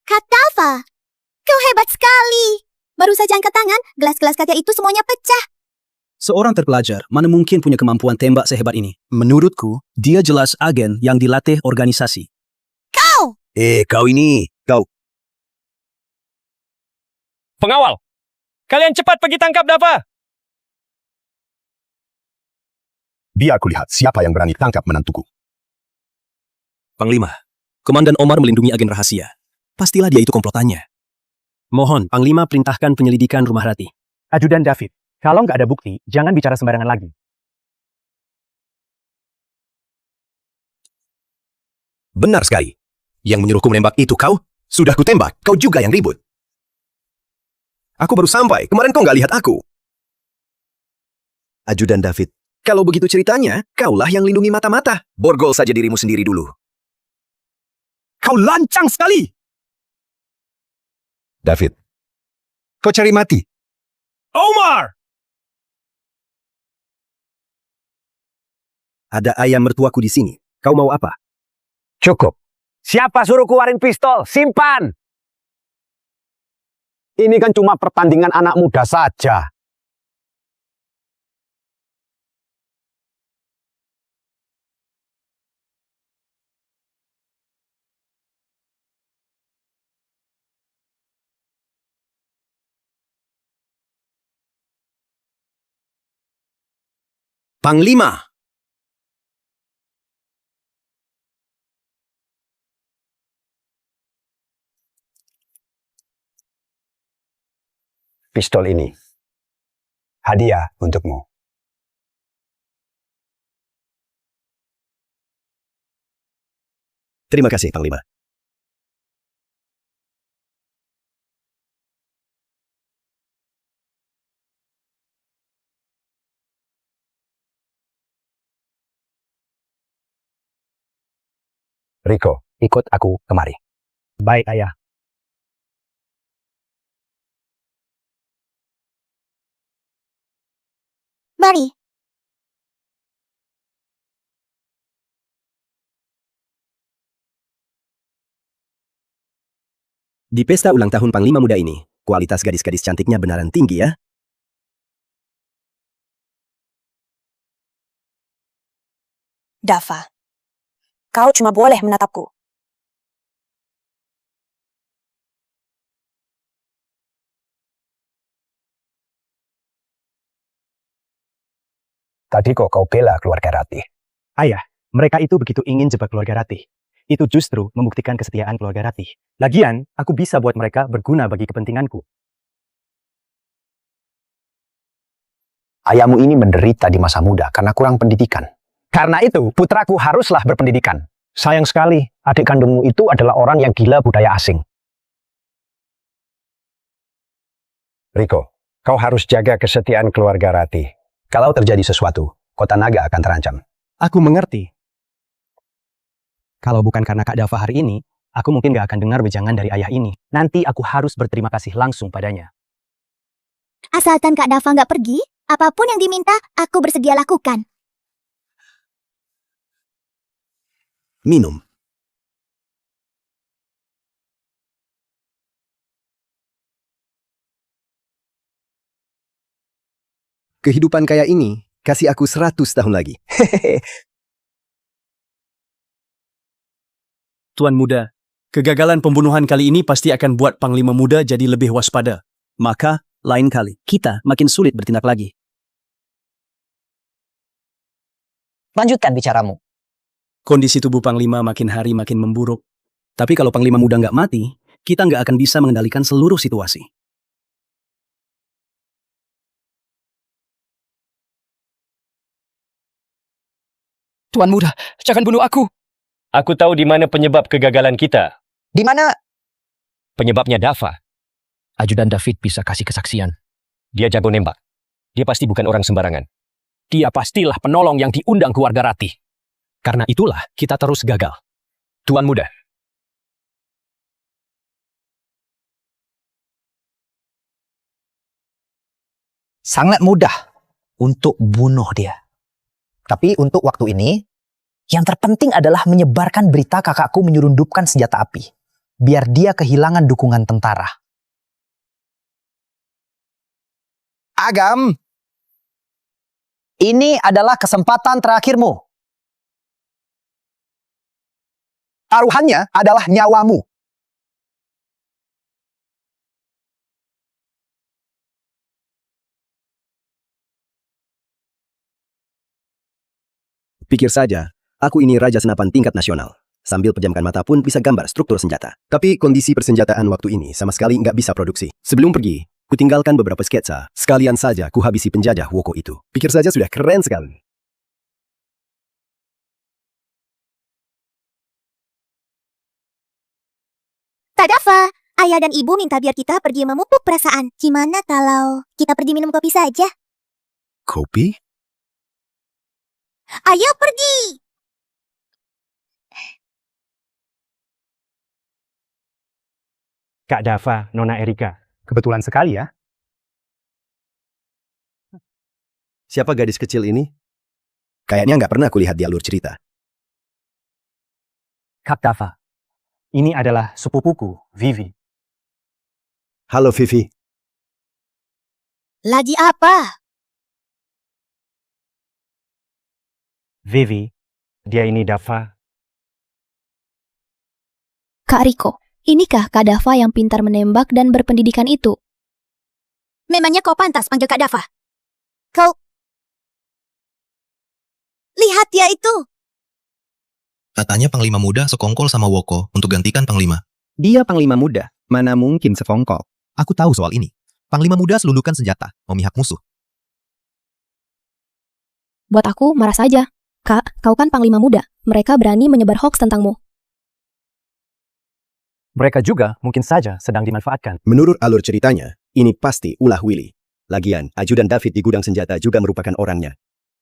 Kak Dava, kau hebat sekali. Baru saja angkat tangan, gelas-gelas kaca itu semuanya pecah. Seorang terpelajar mana mungkin punya kemampuan tembak sehebat ini? Menurutku, Dia jelas agen yang dilatih organisasi. Kau! kau ini, kau. Pengawal! Kalian cepat pergi tangkap Dava! Biar aku lihat siapa yang berani tangkap menantuku. Panglima, Komandan Omar melindungi agen rahasia. Pastilah dia itu komplotannya. Mohon, Panglima perintahkan penyelidikan rumah Ratih. Ajudan David, kalau nggak ada bukti, jangan bicara sembarangan lagi. Benar sekali. Yang menyuruhku menembak itu kau? Sudah kutembak, kau juga yang ribut. Aku baru sampai, kemarin kau nggak lihat aku. Ajudan David, kalau begitu ceritanya, kaulah yang lindungi mata-mata. Borgol saja dirimu sendiri dulu. Kau lancang sekali! David, kau cari mati. Omar! Ada ayam mertuaku di sini. Kau mau apa? Cukup. Siapa suruh keluarin pistol? Simpan! Ini kan cuma pertandingan anak muda saja. Panglima! Pistol ini. Hadiah untukmu. Terima kasih, Panglima. Riko, ikut aku kemari. Baik, Ayah. Mari. Di pesta ulang tahun Panglima Muda ini, kualitas gadis-gadis cantiknya benaran tinggi ya. Dava, kau cuma boleh menatapku. Tadi kok kau bela keluarga Ratih? Ayah, mereka itu begitu ingin jebak keluarga Ratih. Itu justru membuktikan kesetiaan keluarga Ratih. Lagian, aku bisa buat mereka berguna bagi kepentinganku. Ayahmu ini menderita di masa muda karena kurang pendidikan. Karena itu, putraku haruslah berpendidikan. Sayang sekali, adik kandungmu itu adalah orang yang gila budaya asing. Riko, kau harus jaga kesetiaan keluarga Ratih. Kalau terjadi sesuatu, Kota Naga akan terancam. Aku mengerti. Kalau bukan karena Kak Dava hari ini, aku mungkin gak akan dengar wejangan dari ayah ini. Nanti aku harus berterima kasih langsung padanya. Asalkan Kak Dava nggak pergi, apapun yang diminta, aku bersedia lakukan. Minum. Kehidupan kaya ini, kasih aku 100 tahun lagi. Tuan Muda, kegagalan pembunuhan kali ini pasti akan buat Panglima Muda jadi lebih waspada. Maka, lain kali, kita makin sulit bertindak lagi. Lanjutkan bicaramu. Kondisi tubuh Panglima makin hari makin memburuk. Tapi kalau Panglima Muda nggak mati, kita nggak akan bisa mengendalikan seluruh situasi. Tuan Muda, jangan bunuh aku. Aku tahu di mana penyebab kegagalan kita. Di mana? Penyebabnya Dava. Ajudan David bisa kasih kesaksian. Dia jago nembak. Dia pasti bukan orang sembarangan. Dia pastilah penolong yang diundang keluarga Ratih. Karena itulah kita terus gagal. Tuan Muda. Sangat mudah untuk bunuh dia. Tapi untuk waktu ini, yang terpenting adalah menyebarkan berita kakakku menyelundupkan senjata api. Biar dia kehilangan dukungan tentara. Agam, ini adalah kesempatan terakhirmu. Taruhannya adalah nyawamu. Pikir saja, aku ini raja senapan tingkat nasional. Sambil pejamkan mata pun bisa gambar struktur senjata. Tapi kondisi persenjataan waktu ini sama sekali nggak bisa produksi. Sebelum pergi, kutinggalkan beberapa sketsa. Sekalian saja kuhabisi penjajah Woko itu. Pikir saja sudah keren sekali. Kak Dava, ayah dan ibu minta biar kita pergi memupuk perasaan. Gimana kalau kita pergi minum kopi saja? Kopi? Ayo pergi! Kak Dava, Nona Erika. Kebetulan sekali ya. Siapa gadis kecil ini? Kayaknya nggak pernah kulihat di alur cerita. Kak Dava, ini adalah sepupuku, Vivi. Halo Vivi. Lagi apa? Vivi, dia ini Dava. Kak Riko, inikah Kak Dava yang pintar menembak dan berpendidikan itu? Memangnya kau pantas panggil Kak Dava? Kau... Lihat dia itu! Katanya Panglima Muda sekongkol sama Woko untuk gantikan Panglima. Dia Panglima Muda, mana mungkin sekongkol. Aku tahu soal ini. Panglima Muda selundupkan senjata, memihak musuh. Buat aku, marah saja. Kak, kau kan Panglima Muda. Mereka berani menyebar hoaks tentangmu. Mereka juga mungkin saja sedang dimanfaatkan. Menurut alur ceritanya, ini pasti ulah Willy. Lagian, ajudan David di gudang senjata juga merupakan orangnya.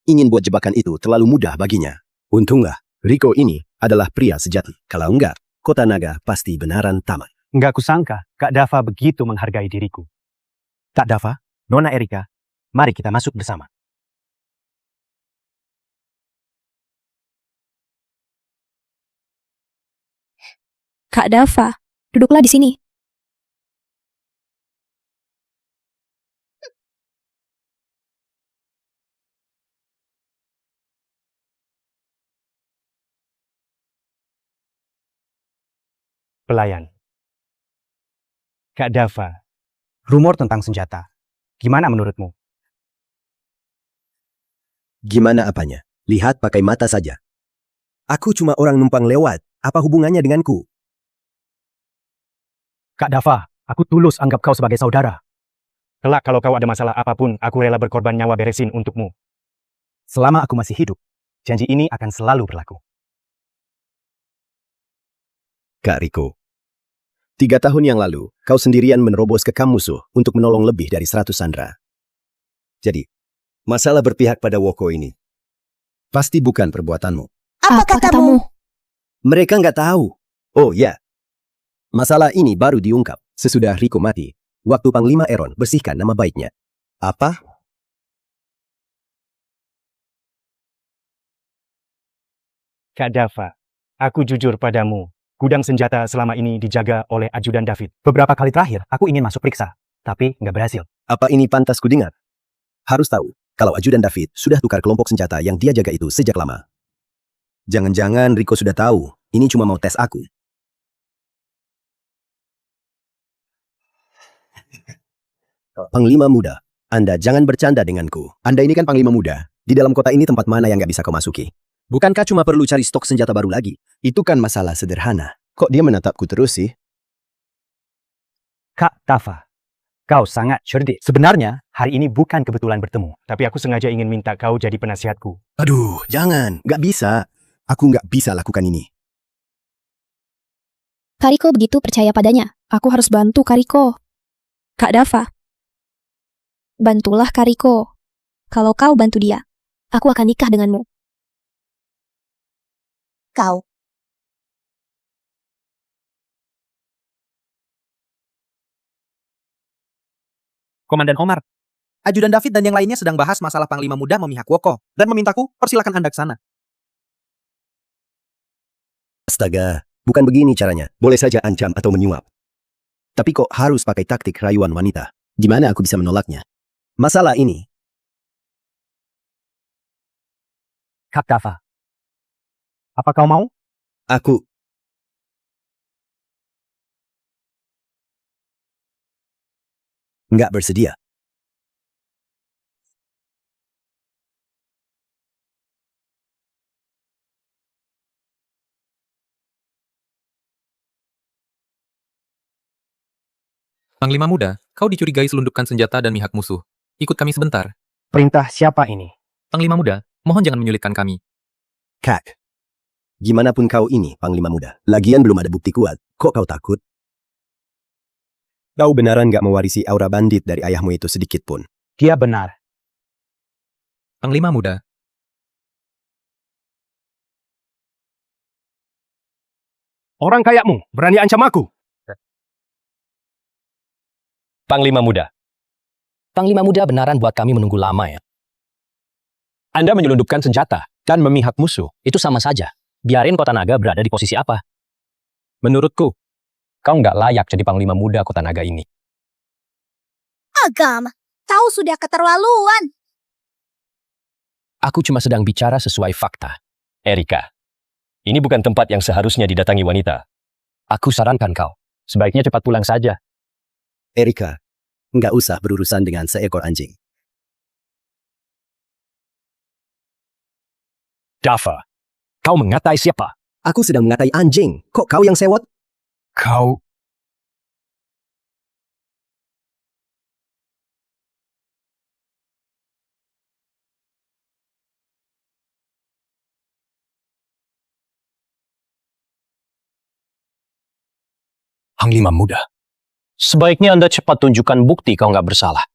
Ingin buat jebakan itu terlalu mudah baginya. Untunglah, Riko ini adalah pria sejati. Kalau enggak, Kota Naga pasti benaran tamat. Enggak kusangka Kak Dava begitu menghargai diriku. Kak Dava, Nona Erika, mari kita masuk bersama. Kak Dava, duduklah di sini. Pelayan. Kak Dava, Rumor tentang senjata. Gimana menurutmu? Gimana apanya? Lihat pakai mata saja. Aku cuma orang numpang lewat. Apa hubungannya denganku? Kak Dava, aku tulus anggap kau sebagai saudara. Kelak kalau kau ada masalah apapun, aku rela berkorban nyawa beresin untukmu. Selama aku masih hidup, janji ini akan selalu berlaku. Kak Riko, 3 tahun yang lalu, kau sendirian menerobos ke kamp musuh untuk menolong lebih dari 100 sandera. Jadi, masalah berpihak pada Woko ini pasti bukan perbuatanmu. Apa katamu? Mereka nggak tahu. Oh ya, masalah ini baru diungkap sesudah Riko mati. Waktu Panglima Eron bersihkan nama baiknya. Apa? Kak Dava, aku jujur padamu. Gudang senjata selama ini dijaga oleh ajudan David. Beberapa kali terakhir, aku ingin masuk periksa, tapi nggak berhasil. Apa ini pantas kudengar? Harus tahu, kalau ajudan David sudah tukar kelompok senjata yang dia jaga itu sejak lama. Jangan-jangan Riko sudah tahu, ini cuma mau tes aku. Panglima muda, Anda jangan bercanda denganku. Anda ini kan Panglima muda. Di dalam kota ini tempat mana yang nggak bisa kau masuki? Bukankah cuma perlu cari stok senjata baru lagi? Itu kan masalah sederhana. Kok dia menatapku terus sih? Kak Dava, kau sangat cerdik. Sebenarnya, hari ini bukan kebetulan bertemu. Tapi aku sengaja ingin minta kau jadi penasihatku. Aduh, jangan. Nggak bisa. Aku nggak bisa lakukan ini. Kariko begitu percaya padanya. Aku harus bantu Kariko. Kak Dava, bantulah Kariko. Kalau kau bantu dia, aku akan nikah denganmu. Kau. Komandan Omar, ajudan David dan yang lainnya sedang bahas masalah Panglima Muda memihak Woko dan memintaku persilakan Anda ke sana. Astaga, bukan begini caranya. Boleh saja ancam atau menyuap. Tapi kok harus pakai taktik rayuan wanita? Gimana aku bisa menolaknya? Masalah ini. Kak Dava, apa kau mau? Aku. Nggak bersedia. Panglima Muda, kau dicurigai selundupkan senjata dan mihak musuh. Ikut kami sebentar. Perintah siapa ini? Panglima Muda, mohon jangan menyulitkan kami. Kak. Gimana pun kau ini, Panglima Muda. Lagian belum ada bukti kuat. Kok kau takut? Kau benaran nggak mewarisi aura bandit dari ayahmu itu sedikit pun? Dia benar. Panglima Muda. Orang kayakmu berani ancam aku? Panglima Muda. Panglima Muda benaran buat kami menunggu lama ya. Anda menyelundupkan senjata dan memihak musuh. Itu sama saja. Biarin Kota Naga berada di posisi apa. Menurutku, kau nggak layak jadi Panglima Muda Kota Naga ini. Agam, kau sudah keterlaluan. Aku cuma sedang bicara sesuai fakta. Erika, ini bukan tempat yang seharusnya didatangi wanita. Aku sarankan kau, sebaiknya cepat pulang saja. Erika, nggak usah berurusan dengan seekor anjing. Dava, kau mengatai siapa? Aku sedang mengatai anjing. Kok kau yang sewot? Kau... Panglima Muda, sebaiknya Anda cepat tunjukkan bukti kau nggak bersalah.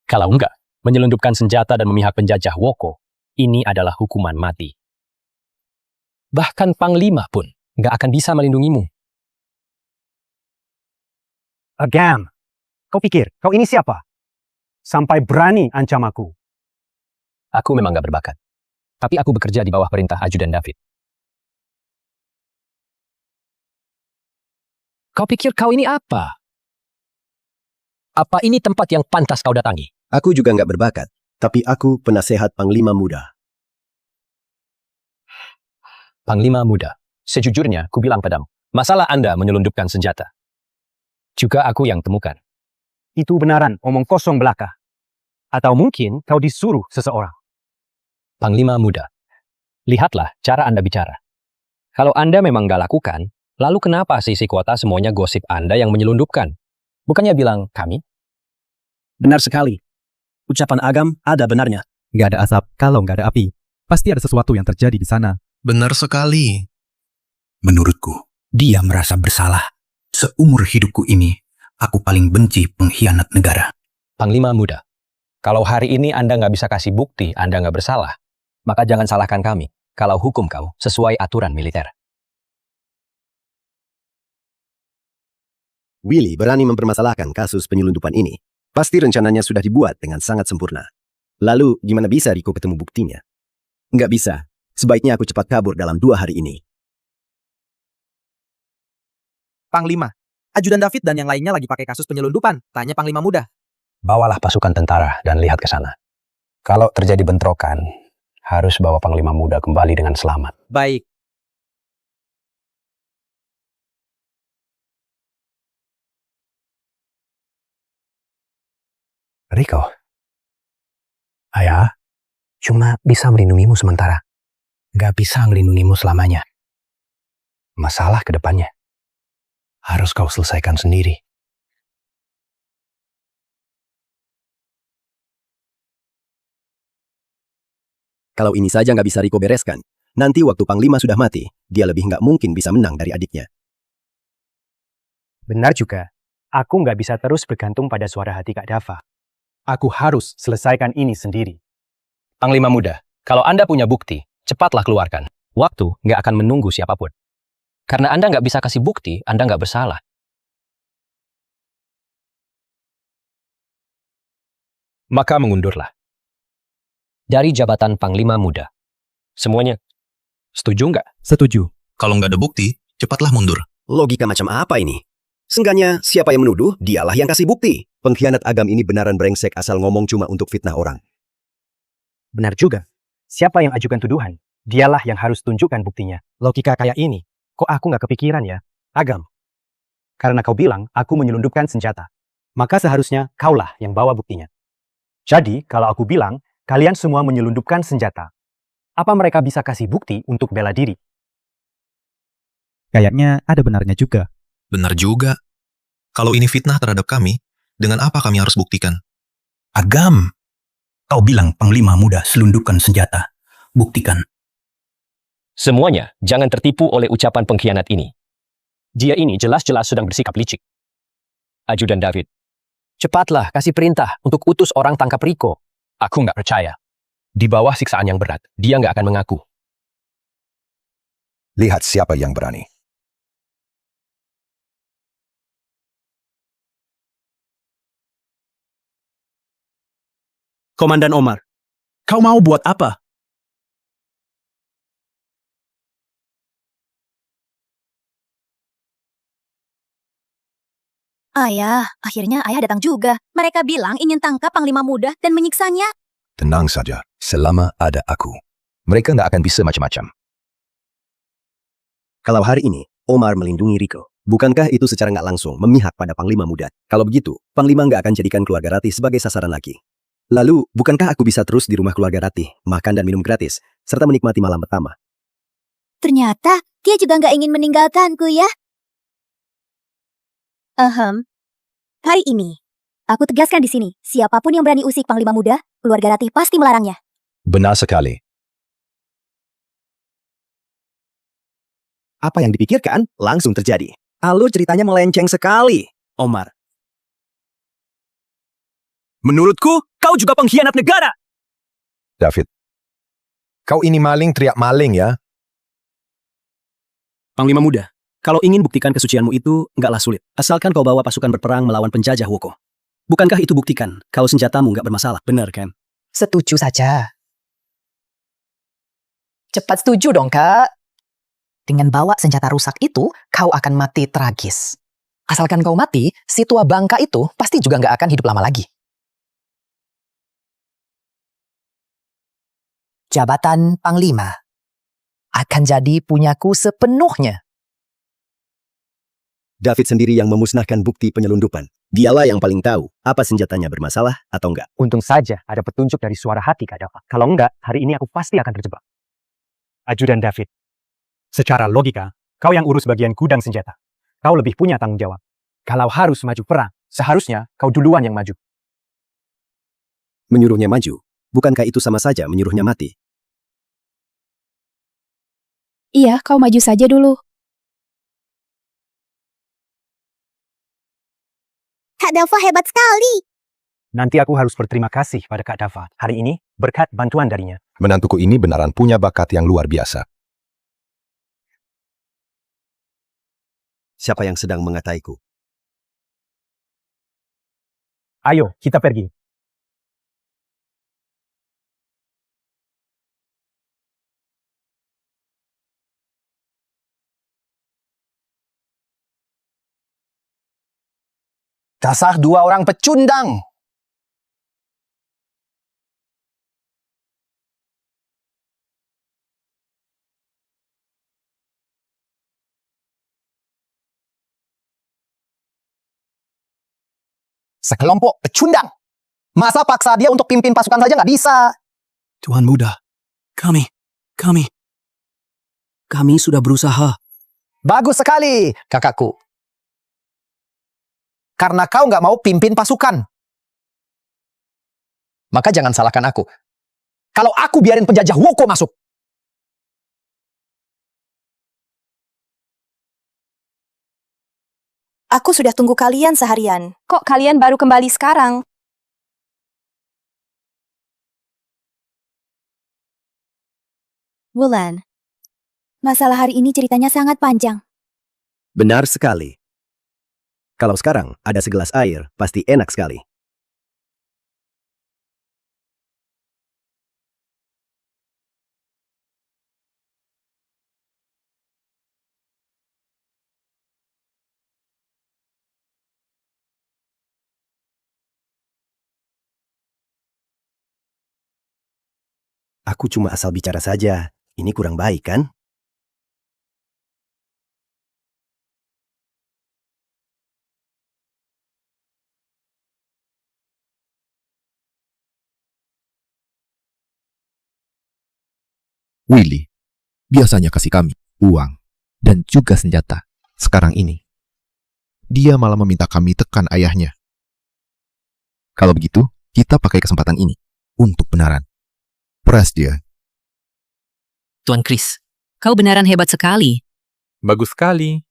Kalau enggak, menyelundupkan senjata dan memihak penjajah Woko, ini adalah hukuman mati. Bahkan Panglima pun nggak akan bisa melindungimu. Agam, kau pikir kau ini siapa? Sampai berani ancam aku. Aku memang nggak berbakat. Tapi aku bekerja di bawah perintah ajudan David. Kau pikir kau ini apa? Apa ini tempat yang pantas kau datangi? Aku juga nggak berbakat. Tapi aku penasehat Panglima Muda. Panglima Muda, sejujurnya ku bilang padamu, Masalah Anda menyelundupkan senjata. Juga aku yang temukan. Itu benaran omong kosong belaka. Atau mungkin kau disuruh seseorang. Panglima muda, lihatlah cara Anda bicara. Kalau Anda memang nggak lakukan, lalu kenapa sisi kota semuanya gosip Anda yang menyelundupkan? Bukannya bilang kami? Benar sekali. Ucapan Agam ada benarnya. Nggak ada asap kalau nggak ada api. Pasti ada sesuatu yang terjadi di sana. Benar sekali. Menurutku, dia merasa bersalah. Seumur hidupku ini, aku paling benci pengkhianat negara. Panglima muda, kalau hari ini Anda nggak bisa kasih bukti Anda nggak bersalah, maka jangan salahkan kami kalau hukum kau sesuai aturan militer. Willy berani mempermasalahkan kasus penyelundupan ini. Pasti rencananya sudah dibuat dengan sangat sempurna. Lalu, gimana bisa Riko ketemu buktinya? Nggak bisa. Sebaiknya aku cepat kabur dalam 2 hari ini. Panglima, ajudan David dan yang lainnya lagi pakai kasus penyelundupan. Tanya Panglima muda. Bawalah pasukan tentara dan lihat ke sana. Kalau terjadi bentrokan, harus bawa Panglima muda kembali dengan selamat. Baik. Riko, ayah cuma bisa melindungimu sementara. Gak bisa melindungimu selamanya. Masalah ke depannya harus kau selesaikan sendiri. Kalau ini saja nggak bisa Riko bereskan, nanti waktu Panglima sudah mati, dia lebih nggak mungkin bisa menang dari adiknya. Benar juga. Aku nggak bisa terus bergantung pada suara hati Kak Dava. Aku harus selesaikan ini sendiri. Panglima muda, kalau Anda punya bukti, cepatlah keluarkan. Waktu nggak akan menunggu siapapun. Karena Anda nggak bisa kasih bukti, Anda nggak bersalah. Maka mengundurlah. Dari jabatan Panglima muda. Semuanya, setuju nggak? Setuju. Kalau nggak ada bukti, cepatlah mundur. Logika macam apa ini? Seenggaknya, siapa yang menuduh, dialah yang kasih bukti. Pengkhianat Agam ini benaran brengsek asal ngomong cuma untuk fitnah orang. Benar juga. Siapa yang ajukan tuduhan? Dialah yang harus tunjukkan buktinya. Logika kayak ini, kok aku nggak kepikiran ya? Agam. Karena kau bilang aku menyelundupkan senjata. Maka seharusnya kaulah yang bawa buktinya. Jadi, kalau aku bilang, kalian semua menyelundupkan senjata. Apa mereka bisa kasih bukti untuk bela diri? Kayaknya ada benarnya juga. Benar juga. Kalau ini fitnah terhadap kami, dengan apa kami harus buktikan? Agam, kau bilang Panglima muda selundupkan senjata. Buktikan. Semuanya, jangan tertipu oleh ucapan pengkhianat ini. Dia ini jelas-jelas sedang bersikap licik. Ajudan David, cepatlah kasih perintah untuk utus orang tangkap Riko. Aku nggak percaya. Di bawah siksaan yang berat, dia nggak akan mengaku. Lihat siapa yang berani. Komandan Omar, kau mau buat apa? Ayah, akhirnya ayah datang juga. Mereka bilang ingin tangkap Panglima muda dan menyiksanya. Tenang saja, selama ada aku. Mereka nggak akan bisa macam-macam. Kalau hari ini, Omar melindungi Riko, bukankah itu secara nggak langsung memihak pada Panglima muda? Kalau begitu, Panglima nggak akan jadikan keluarga Ratih sebagai sasaran lagi. Lalu, bukankah aku bisa terus di rumah keluarga Ratih, makan dan minum gratis, serta menikmati malam pertama? Ternyata, dia juga nggak ingin meninggalkanku ya. Hari ini, aku tegaskan di sini, siapapun yang berani usik Panglima muda, keluarga Ratih pasti melarangnya. Benar sekali. Apa yang dipikirkan langsung terjadi. Alur ceritanya melenceng sekali. Omar. Menurutku, kau juga pengkhianat negara. David, kau ini maling teriak maling ya? Panglima muda, kalau ingin buktikan kesucianmu itu, enggaklah sulit. Asalkan kau bawa pasukan berperang melawan penjajah Woko. Bukankah itu buktikan kalau senjatamu nggak bermasalah, benar kan? Setuju saja. Cepat setuju dong, Kak. Dengan bawa senjata rusak itu, kau akan mati tragis. Asalkan kau mati, si tua bangka itu pasti juga nggak akan hidup lama lagi. Jabatan Panglima akan jadi punyaku sepenuhnya. David sendiri yang memusnahkan bukti penyelundupan. Dialah yang paling tahu apa senjatanya bermasalah atau enggak. Untung saja ada petunjuk dari suara hati Kak Dava. Kalau enggak, hari ini aku pasti akan terjebak. Ajudan David, secara logika, kau yang urus bagian gudang senjata. Kau lebih punya tanggung jawab. Kalau harus maju perang, seharusnya kau duluan yang maju. Menyuruhnya maju, bukankah itu sama saja menyuruhnya mati? Iya, kau maju saja dulu. Kak Dava hebat sekali. Nanti aku harus berterima kasih pada Kak Dava. Hari ini, berkat bantuan darinya. Menantuku ini benaran punya bakat yang luar biasa. Siapa yang sedang mengataiku? Ayo, kita pergi. Dasar dua orang pecundang. Sekelompok pecundang. Masa paksa dia untuk pimpin pasukan saja nggak bisa? Tuan Muda, kami sudah berusaha. Bagus sekali, kakakku. Karena kau nggak mau pimpin pasukan. Maka jangan salahkan aku. Kalau aku biarin penjajah Woko masuk. Aku sudah tunggu kalian seharian. Kok kalian baru kembali sekarang? Wulan, masalah hari ini ceritanya sangat panjang. Benar sekali. Kalau sekarang ada segelas air, pasti enak sekali. Aku cuma asal bicara saja. Ini kurang baik, kan? Willy biasanya kasih kami uang dan juga senjata. Sekarang ini, dia malah meminta kami tekan ayahnya. Kalau begitu, kita pakai kesempatan ini untuk benaran. Peras dia. Tuan Chris, kau benaran hebat sekali. Bagus sekali.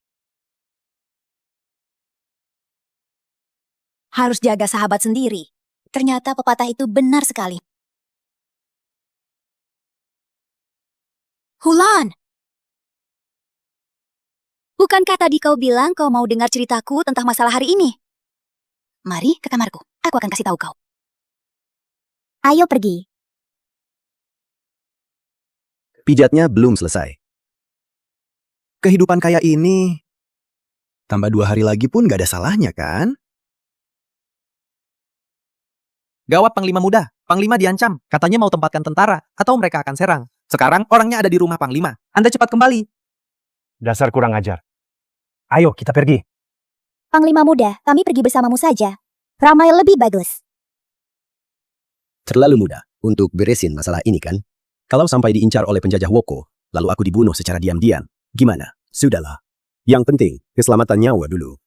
Harus jaga sahabat sendiri. Ternyata pepatah itu benar sekali. Hulan! Bukankah tadi kau bilang kau mau dengar ceritaku tentang masalah hari ini? Mari ke kamarku, aku akan kasih tahu kau. Ayo pergi. Pijatnya belum selesai. Kehidupan kayak ini, tambah 2 hari lagi pun gak ada salahnya, kan? Gawat Panglima Muda. Panglima diancam. Katanya mau tempatkan tentara, atau mereka akan serang. Sekarang orangnya ada di rumah Panglima. Anda cepat kembali. Dasar kurang ajar. Ayo, kita pergi. Panglima Muda, kami pergi bersamamu saja. Ramai lebih bagus. Terlalu mudah untuk beresin masalah ini, kan? Kalau sampai diincar oleh penjajah Woko, lalu aku dibunuh secara diam-diam, gimana? Sudahlah. Yang penting, keselamatan nyawa dulu.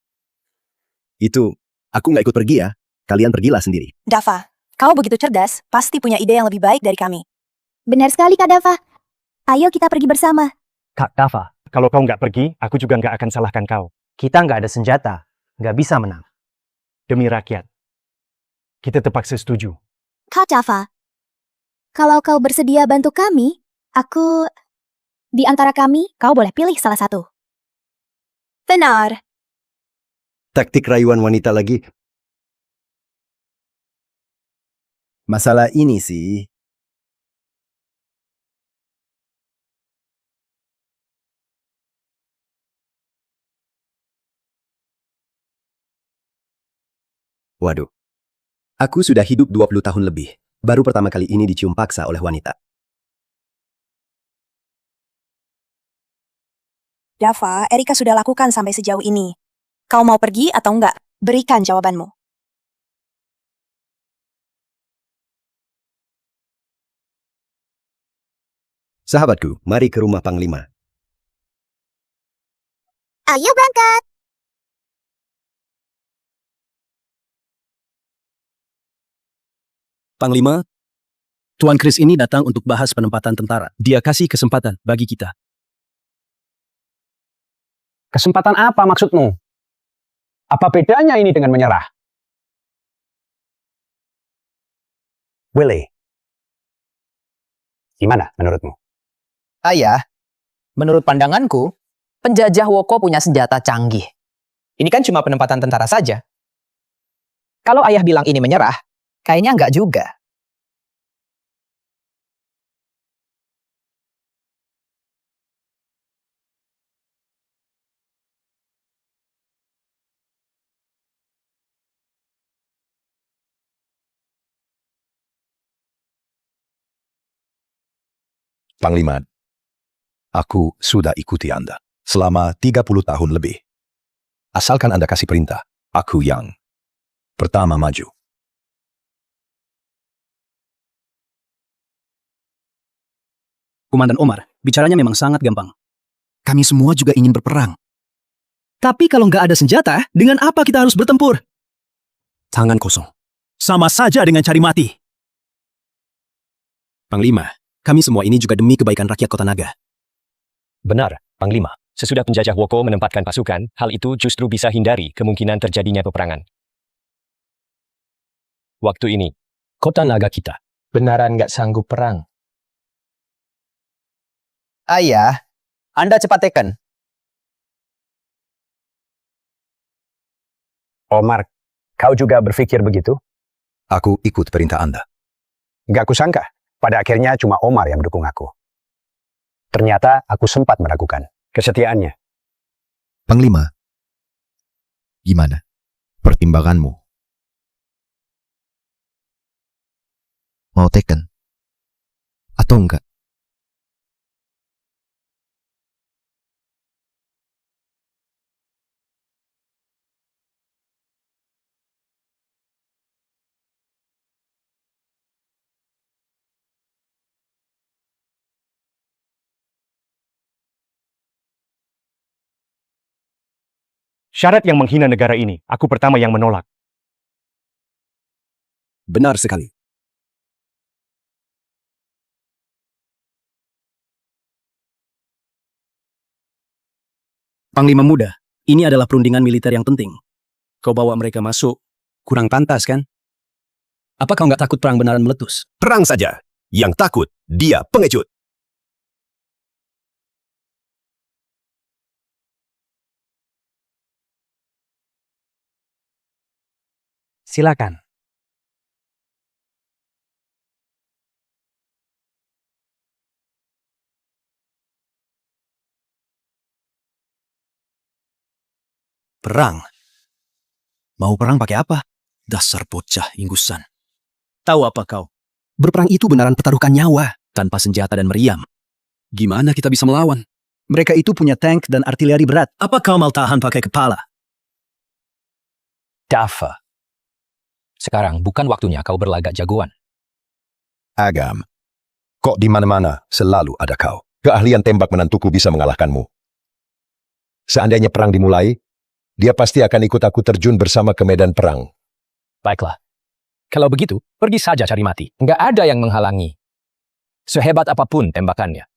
Itu, aku nggak ikut pergi ya. Kalian pergilah sendiri. Dava, kau begitu cerdas, pasti punya ide yang lebih baik dari kami. Benar sekali, Kak Dava. Ayo kita pergi bersama. Kak Dava, kalau kau nggak pergi, aku juga nggak akan salahkan kau. Kita nggak ada senjata, nggak bisa menang. Demi rakyat, kita terpaksa setuju. Kak Dava, kalau kau bersedia bantu kami, di antara kami, kau boleh pilih salah satu. Benar. Taktik rayuan wanita lagi. Masalah ini sih, waduh. Aku sudah hidup 20 tahun lebih. Baru pertama kali ini dicium paksa oleh wanita. Dava, Erika sudah lakukan sampai sejauh ini. Kau mau pergi atau enggak? Berikan jawabanmu. Sahabatku, mari ke rumah Panglima. Ayo berangkat. Panglima, Tuan Chris ini datang untuk bahas penempatan tentara. Dia kasih kesempatan bagi kita. Kesempatan apa maksudmu? Apa bedanya ini dengan menyerah? Willy, gimana menurutmu? Ayah, menurut pandanganku, penjajah Woko punya senjata canggih. Ini kan cuma penempatan tentara saja. Kalau ayah bilang ini menyerah, kayaknya enggak juga. Panglima, aku sudah ikuti Anda selama 30 tahun lebih. Asalkan Anda kasih perintah, aku yang pertama maju. Komandan Omar, bicaranya memang sangat gampang. Kami semua juga ingin berperang. Tapi kalau nggak ada senjata, dengan apa kita harus bertempur? Tangan kosong. Sama saja dengan cari mati. Panglima, kami semua ini juga demi kebaikan rakyat Kota Naga. Benar, Panglima. Sesudah penjajah Woko menempatkan pasukan, hal itu justru bisa hindari kemungkinan terjadinya peperangan. Waktu ini, Kota Naga kita Benaran nggak sanggup perang. Ayah, Anda cepat teken. Omar, kau juga berpikir begitu? Aku ikut perintah Anda. Nggak kusangka, pada akhirnya cuma Omar yang mendukung aku. Ternyata aku sempat meragukan kesetiaannya. Panglima, gimana pertimbanganmu? Mau teken? Atau enggak? Syarat yang menghina negara ini, aku pertama yang menolak. Benar sekali. Panglima Muda, ini adalah perundingan militer yang penting. Kau bawa mereka masuk, kurang pantas kan? Apa kau nggak takut perang benaran meletus? Perang saja. Yang takut, dia pengecut. Silakan. Perang? Mau perang pakai apa? Dasar bocah inggusan. Tahu apa kau? Berperang itu benaran pertaruhkan nyawa, tanpa senjata dan meriam. Gimana kita bisa melawan? Mereka itu punya tank dan artileri berat. Apa kau mau tahan pakai kepala? Dafa. Sekarang bukan waktunya kau berlagak jagoan. Agam, kok di mana-mana selalu ada kau. Keahlian tembak menantuku bisa mengalahkanmu. Seandainya perang dimulai, dia pasti akan ikut aku terjun bersama ke medan perang. Baiklah. Kalau begitu, pergi saja cari mati. Nggak ada yang menghalangi. Sehebat apapun tembakannya.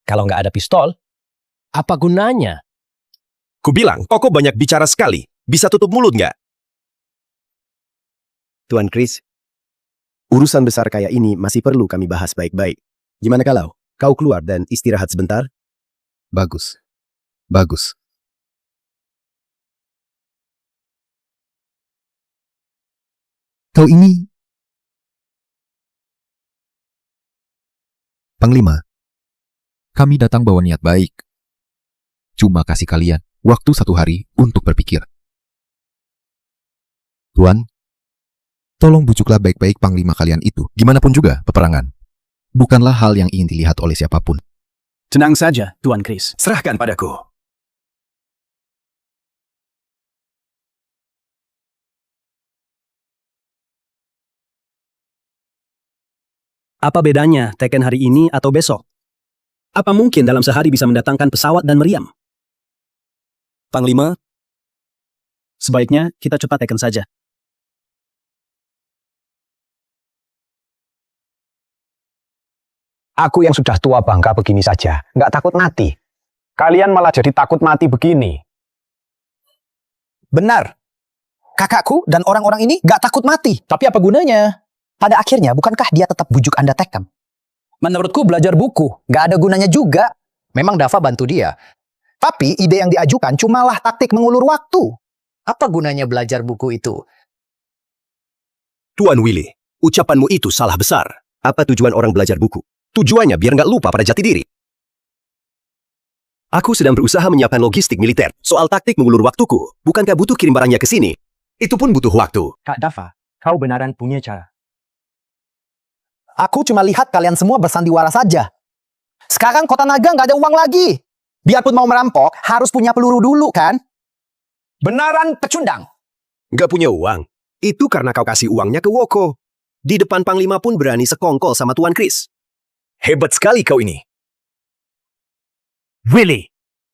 Kalau nggak ada pistol, apa gunanya? Kubilang, kok banyak bicara sekali. Bisa tutup mulut nggak? Tuan Chris, urusan besar kayak ini masih perlu kami bahas baik-baik. Gimana kalau kau keluar dan istirahat sebentar? Bagus. Bagus. Kau ini... Panglima, kami datang bawa niat baik. Cuma kasih kalian waktu 1 hari untuk berpikir. Tuan, tolong bujuklah baik-baik panglima kalian itu. Gimana pun juga peperangan. Bukanlah hal yang ingin dilihat oleh siapapun. Tenang saja, Tuan Chris. Serahkan padaku. Apa bedanya teken hari ini atau besok? Apa mungkin dalam sehari bisa mendatangkan pesawat dan meriam? Panglima, sebaiknya kita cepat teken saja. Aku yang sudah tua bangka begini saja, nggak takut mati. Kalian malah jadi takut mati begini. Benar. Kakakku dan orang-orang ini nggak takut mati. Tapi apa gunanya? Pada akhirnya, bukankah dia tetap bujuk Anda tekem? Menurutku belajar buku nggak ada gunanya juga. Memang Dava bantu dia. Tapi ide yang diajukan cumalah taktik mengulur waktu. Apa gunanya belajar buku itu? Tuan Willy, ucapanmu itu salah besar. Apa tujuan orang belajar buku? Tujuannya biar nggak lupa pada jati diri. Aku sedang berusaha menyiapkan logistik militer. Soal taktik mengulur waktuku, bukankah butuh kirim barangnya ke sini? Itu pun butuh waktu. Kak Dava, kau benaran punya cara. Aku cuma lihat kalian semua bersandiwara saja. Sekarang Kota Naga nggak ada uang lagi. Biarpun mau merampok, harus punya peluru dulu kan? Benaran pecundang. Nggak punya uang. Itu karena kau kasih uangnya ke Woko. Di depan Panglima pun berani sekongkol sama Tuan Chris. Hebat sekali kau ini. Willy,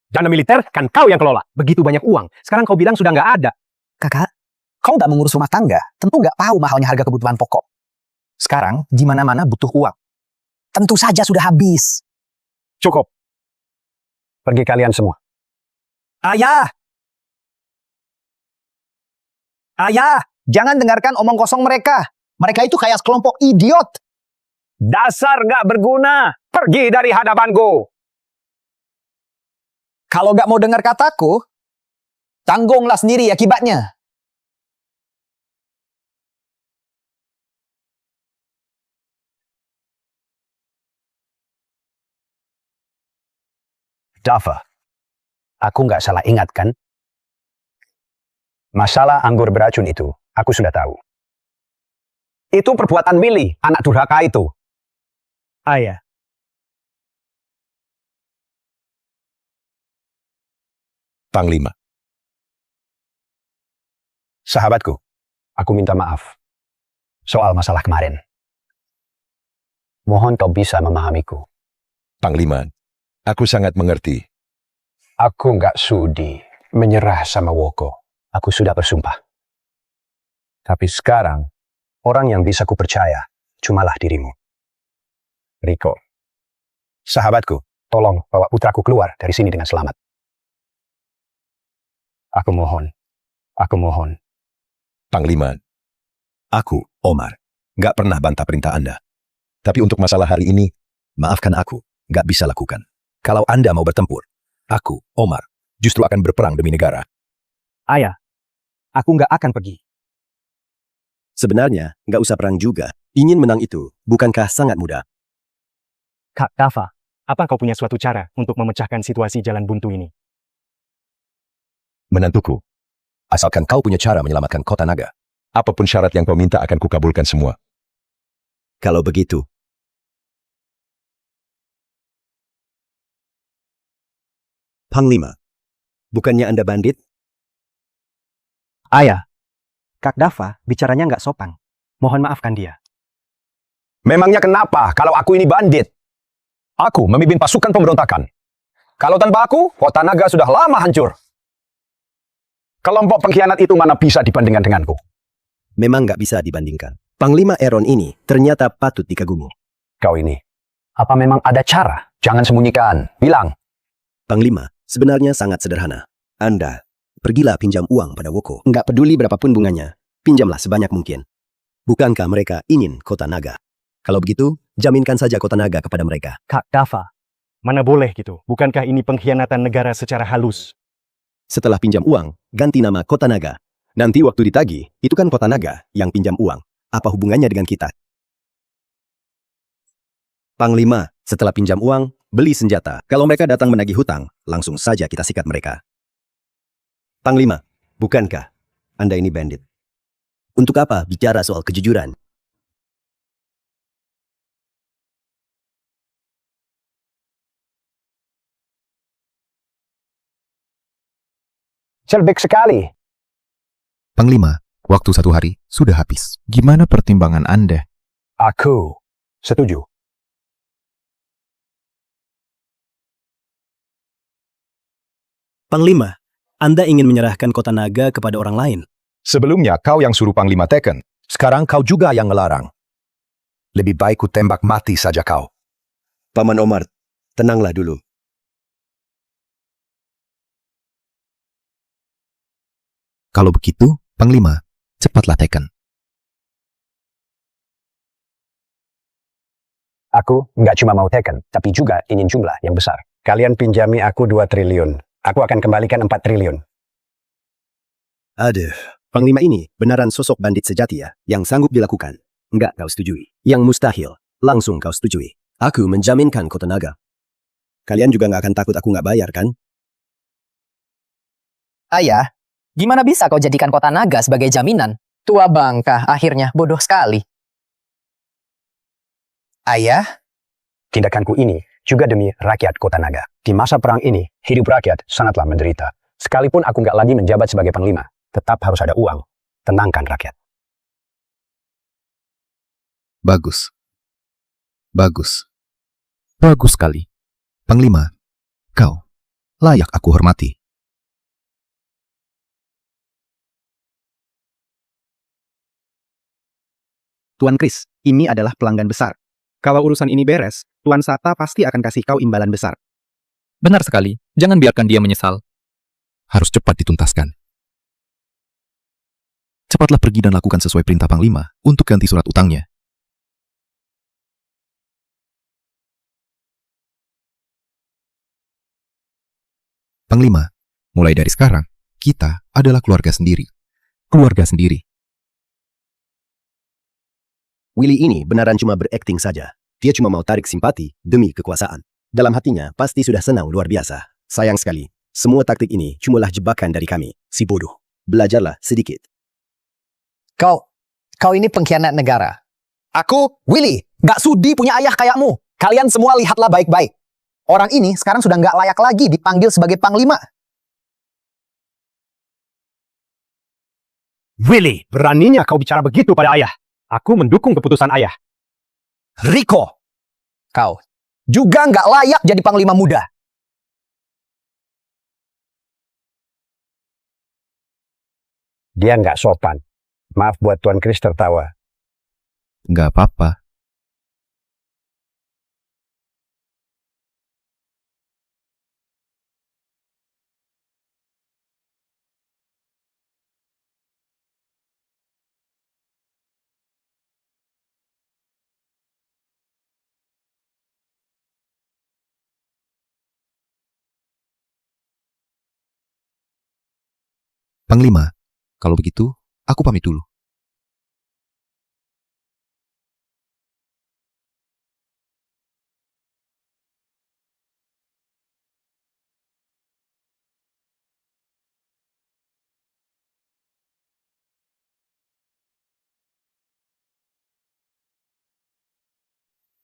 dana militer kan kau yang kelola. Begitu banyak uang. Sekarang kau bilang sudah nggak ada. Kakak, kau nggak mengurus rumah tangga, tentu nggak tahu mahalnya harga kebutuhan pokok. Sekarang, di mana-mana butuh uang. Tentu saja sudah habis. Cukup. Pergi kalian semua. Ayah! Ayah! Jangan dengarkan omong kosong mereka. Mereka itu kayak sekelompok idiot. Dasar nggak berguna. Pergi dari hadapanku. Kalau nggak mau dengar kataku, tanggunglah sendiri akibatnya. Dava, aku nggak salah ingat kan? Masalah anggur beracun itu, aku sudah tahu. Itu perbuatan Willy, anak durhaka itu. Ayah. Panglima. Sahabatku, aku minta maaf soal masalah kemarin. Mohon kau bisa memahamiku. Panglima, aku sangat mengerti. Aku nggak sudi menyerah sama Woko. Aku sudah bersumpah. Tapi sekarang, orang yang bisa kupercaya cumalah dirimu. Riko, sahabatku, tolong bawa putraku keluar dari sini dengan selamat. Aku mohon. Panglima, aku, Omar, nggak pernah bantah perintah Anda. Tapi untuk masalah hari ini, maafkan aku, nggak bisa lakukan. Kalau Anda mau bertempur, aku, Omar, justru akan berperang demi negara. Ayah, aku nggak akan pergi. Sebenarnya, nggak usah perang juga. Ingin menang itu, bukankah sangat mudah? Kak Dava, apa kau punya suatu cara untuk memecahkan situasi jalan buntu ini? Menantuku, asalkan kau punya cara menyelamatkan Kota Naga, apapun syarat yang kau minta akan kukabulkan semua. Kalau begitu, Panglima, bukannya Anda bandit? Ayah, Kak Dava bicaranya nggak sopan. Mohon maafkan dia. Memangnya kenapa kalau aku ini bandit? Aku memimpin pasukan pemberontakan. Kalau tanpa aku, Kota Naga sudah lama hancur. Kelompok pengkhianat itu mana bisa dibandingkan denganku? Memang nggak bisa dibandingkan. Panglima Eron ini ternyata patut dikagumi. Kau ini, apa memang ada cara? Jangan sembunyikan. Bilang. Panglima, sebenarnya sangat sederhana. Anda, pergilah pinjam uang pada Woko. Nggak peduli berapapun bunganya, pinjamlah sebanyak mungkin. Bukankah mereka ingin Kota Naga? Kalau begitu, jaminkan saja Kota Naga kepada mereka. Kak Dava, mana boleh gitu? Bukankah ini pengkhianatan negara secara halus? Setelah pinjam uang, ganti nama Kota Naga. Nanti waktu ditagih, itu kan Kota Naga yang pinjam uang. Apa hubungannya dengan kita? Panglima, setelah pinjam uang, beli senjata. Kalau mereka datang menagih hutang, langsung saja kita sikat mereka. Panglima, bukankah Anda ini bandit? Untuk apa bicara soal kejujuran? Celbek sekali. Panglima, waktu 1 hari sudah habis. Gimana pertimbangan Anda? Aku Setuju. Panglima, Anda ingin menyerahkan kota naga kepada orang lain. Sebelumnya kau yang suruh Panglima teken. Sekarang kau juga yang ngelarang. Lebih baik ku tembak mati saja kau. Paman Omar, tenanglah dulu. Kalau begitu, Panglima, cepatlah teken. Aku nggak cuma mau teken, tapi juga ingin jumlah yang besar. Kalian pinjami aku 2 triliun. Aku akan kembalikan 4 triliun. Aduh, Panglima ini benaran sosok bandit sejati ya, yang sanggup dilakukan. Enggak kau setujui. Yang mustahil, langsung kau setujui. Aku menjaminkan kota naga. Kalian juga nggak akan takut aku nggak bayar, kan? Ayah, gimana bisa kau jadikan kota naga sebagai jaminan? Tua bangka, akhirnya bodoh sekali. Ayah? Tindakanku ini juga demi rakyat kota naga. Di masa perang ini, hidup rakyat sangatlah menderita. Sekalipun aku nggak lagi menjabat sebagai panglima, tetap harus ada uang. Tenangkan rakyat. Bagus. Bagus. Bagus sekali. Panglima, kau layak aku hormati. Tuan Kris, ini adalah pelanggan besar. Kalau urusan ini beres, Tuan Sata pasti akan kasih kau imbalan besar. Benar sekali. Jangan biarkan dia menyesal. Harus cepat dituntaskan. Cepatlah pergi dan lakukan sesuai perintah Panglima untuk ganti surat utangnya. Panglima, mulai dari sekarang, kita adalah keluarga sendiri. Keluarga sendiri. Willy ini benaran cuma berakting saja. Dia cuma mau tarik simpati demi kekuasaan. Dalam hatinya pasti sudah senang luar biasa. Sayang sekali, semua taktik ini cumalah jebakan dari kami, si bodoh. Belajarlah sedikit. Kau ini pengkhianat negara. Aku, Willy, gak sudi punya ayah kayakmu. Kalian semua lihatlah baik-baik. Orang ini sekarang sudah gak layak lagi dipanggil sebagai panglima. Willy, beraninya kau bicara begitu pada ayah. Aku mendukung keputusan ayah. Rico, kau juga nggak layak jadi panglima muda. Dia nggak sopan. Maaf buat Tuan Kris tertawa. Nggak apa-apa. Panglima, kalau begitu, aku pamit dulu.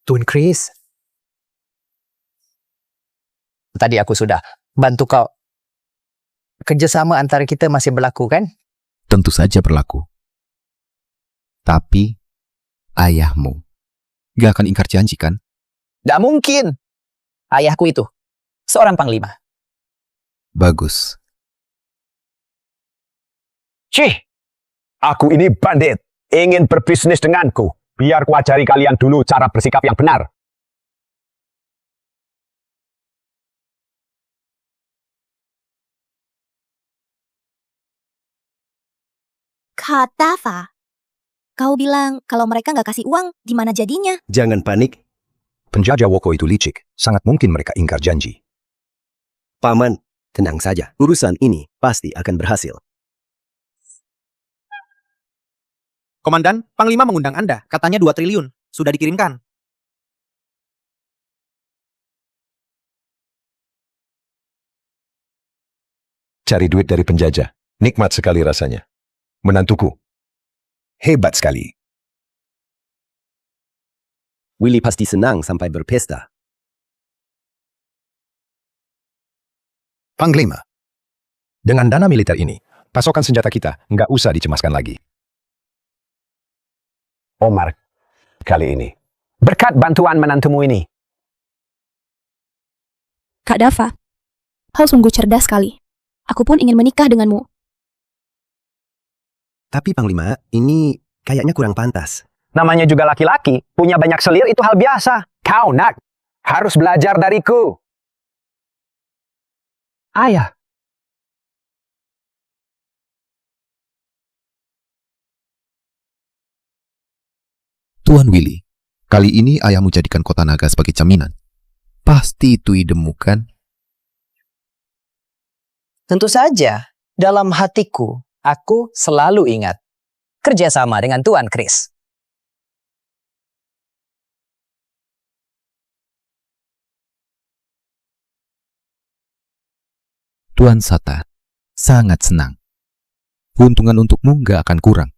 Tuan Kris. Tadi aku sudah bantu kau. Kerjasama antara kita masih berlaku, kan? Tentu saja berlaku. Tapi, ayahmu gak akan ingkar janji, kan? Gak mungkin. Ayahku itu seorang panglima. Bagus. Cih, aku ini bandit. Ingin berbisnis denganku. Biar ku ajari kalian dulu cara bersikap yang benar. Kak Dava, kau bilang kalau mereka nggak kasih uang, gimana jadinya? Jangan panik. Penjajah Woko itu licik. Sangat mungkin mereka ingkar janji. Paman, tenang saja. Urusan ini pasti akan berhasil. Komandan, Panglima mengundang Anda. Katanya 2 triliun. Sudah dikirimkan. Cari duit dari penjajah. Nikmat sekali rasanya. Menantuku. Hebat sekali. Willy pasti senang sampai berpesta. Panglima, dengan dana militer ini, pasokan senjata kita nggak usah dicemaskan lagi. Omar, kali ini Berkat bantuan menantumu ini, Kak Dava, kau sungguh cerdas sekali. Aku pun ingin menikah denganmu. Tapi Panglima, ini kayaknya kurang pantas. namanya juga laki-laki, punya banyak selir itu hal biasa. Kau, nak, harus belajar dariku. Ayah. Tuan Willy, kali ini ayahmu jadikan kota naga sebagai jaminan. Pasti itu idemu, kan? Tentu saja, dalam hatiku, aku selalu ingat kerjasama dengan Tuan Chris. Tuan Sata, sangat senang. Keuntungan untukmu nggak akan kurang.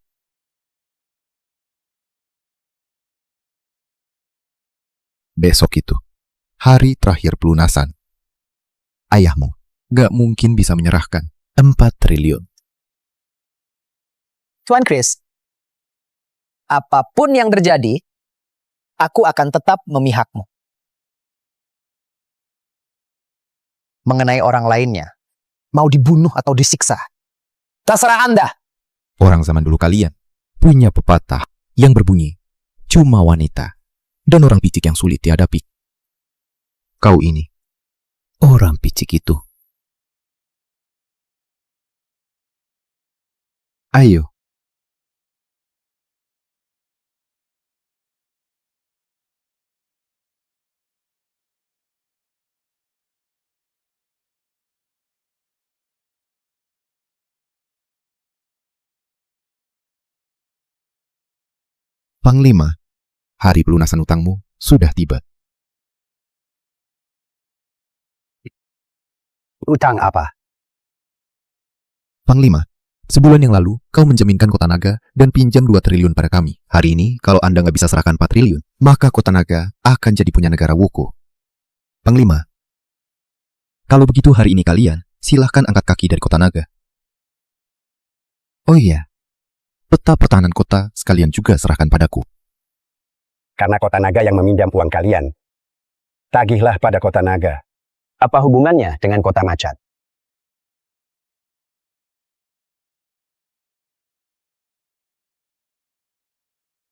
Besok itu, hari terakhir pelunasan. Ayahmu nggak mungkin bisa menyerahkan 4 triliun. Tuan Chris, apapun yang terjadi, aku akan tetap memihakmu. Mengenai orang lainnya, mau dibunuh atau disiksa, terserah Anda. Orang zaman dulu kalian punya pepatah yang berbunyi, cuma wanita dan orang picik yang sulit dihadapi. Kau ini, orang picik itu. Ayo. Panglima, hari pelunasan utangmu sudah tiba. Utang apa? Panglima, sebulan yang lalu kau menjaminkan Kota Naga dan pinjam 2 triliun pada kami. Hari ini, kalau Anda nggak bisa serahkan 4 triliun, maka Kota Naga akan jadi punya negara Woko. Panglima, kalau begitu hari ini kalian silahkan angkat kaki dari Kota Naga. Oh iya, peta pertahanan kota sekalian juga serahkan padaku. Karena Kota Naga yang meminjam uang kalian, tagihlah pada Kota Naga. Apa hubungannya dengan Kota Macan?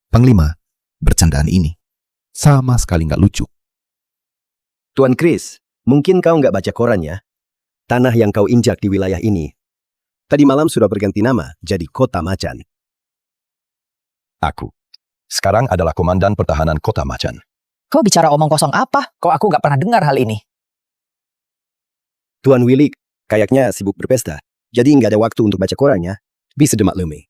Panglima, bercandaan ini sama sekali nggak lucu. Tuan Chris, mungkin kau nggak baca koran ya? Tanah yang kau injak di wilayah ini, tadi malam sudah berganti nama jadi Kota Macan. Aku sekarang adalah Komandan Pertahanan Kota Macan. Kau bicara omong kosong apa? Kok aku gak pernah dengar hal ini? Tuan Willy kayaknya sibuk berpesta, jadi nggak ada waktu untuk baca korannya. Bisa dimaklumi.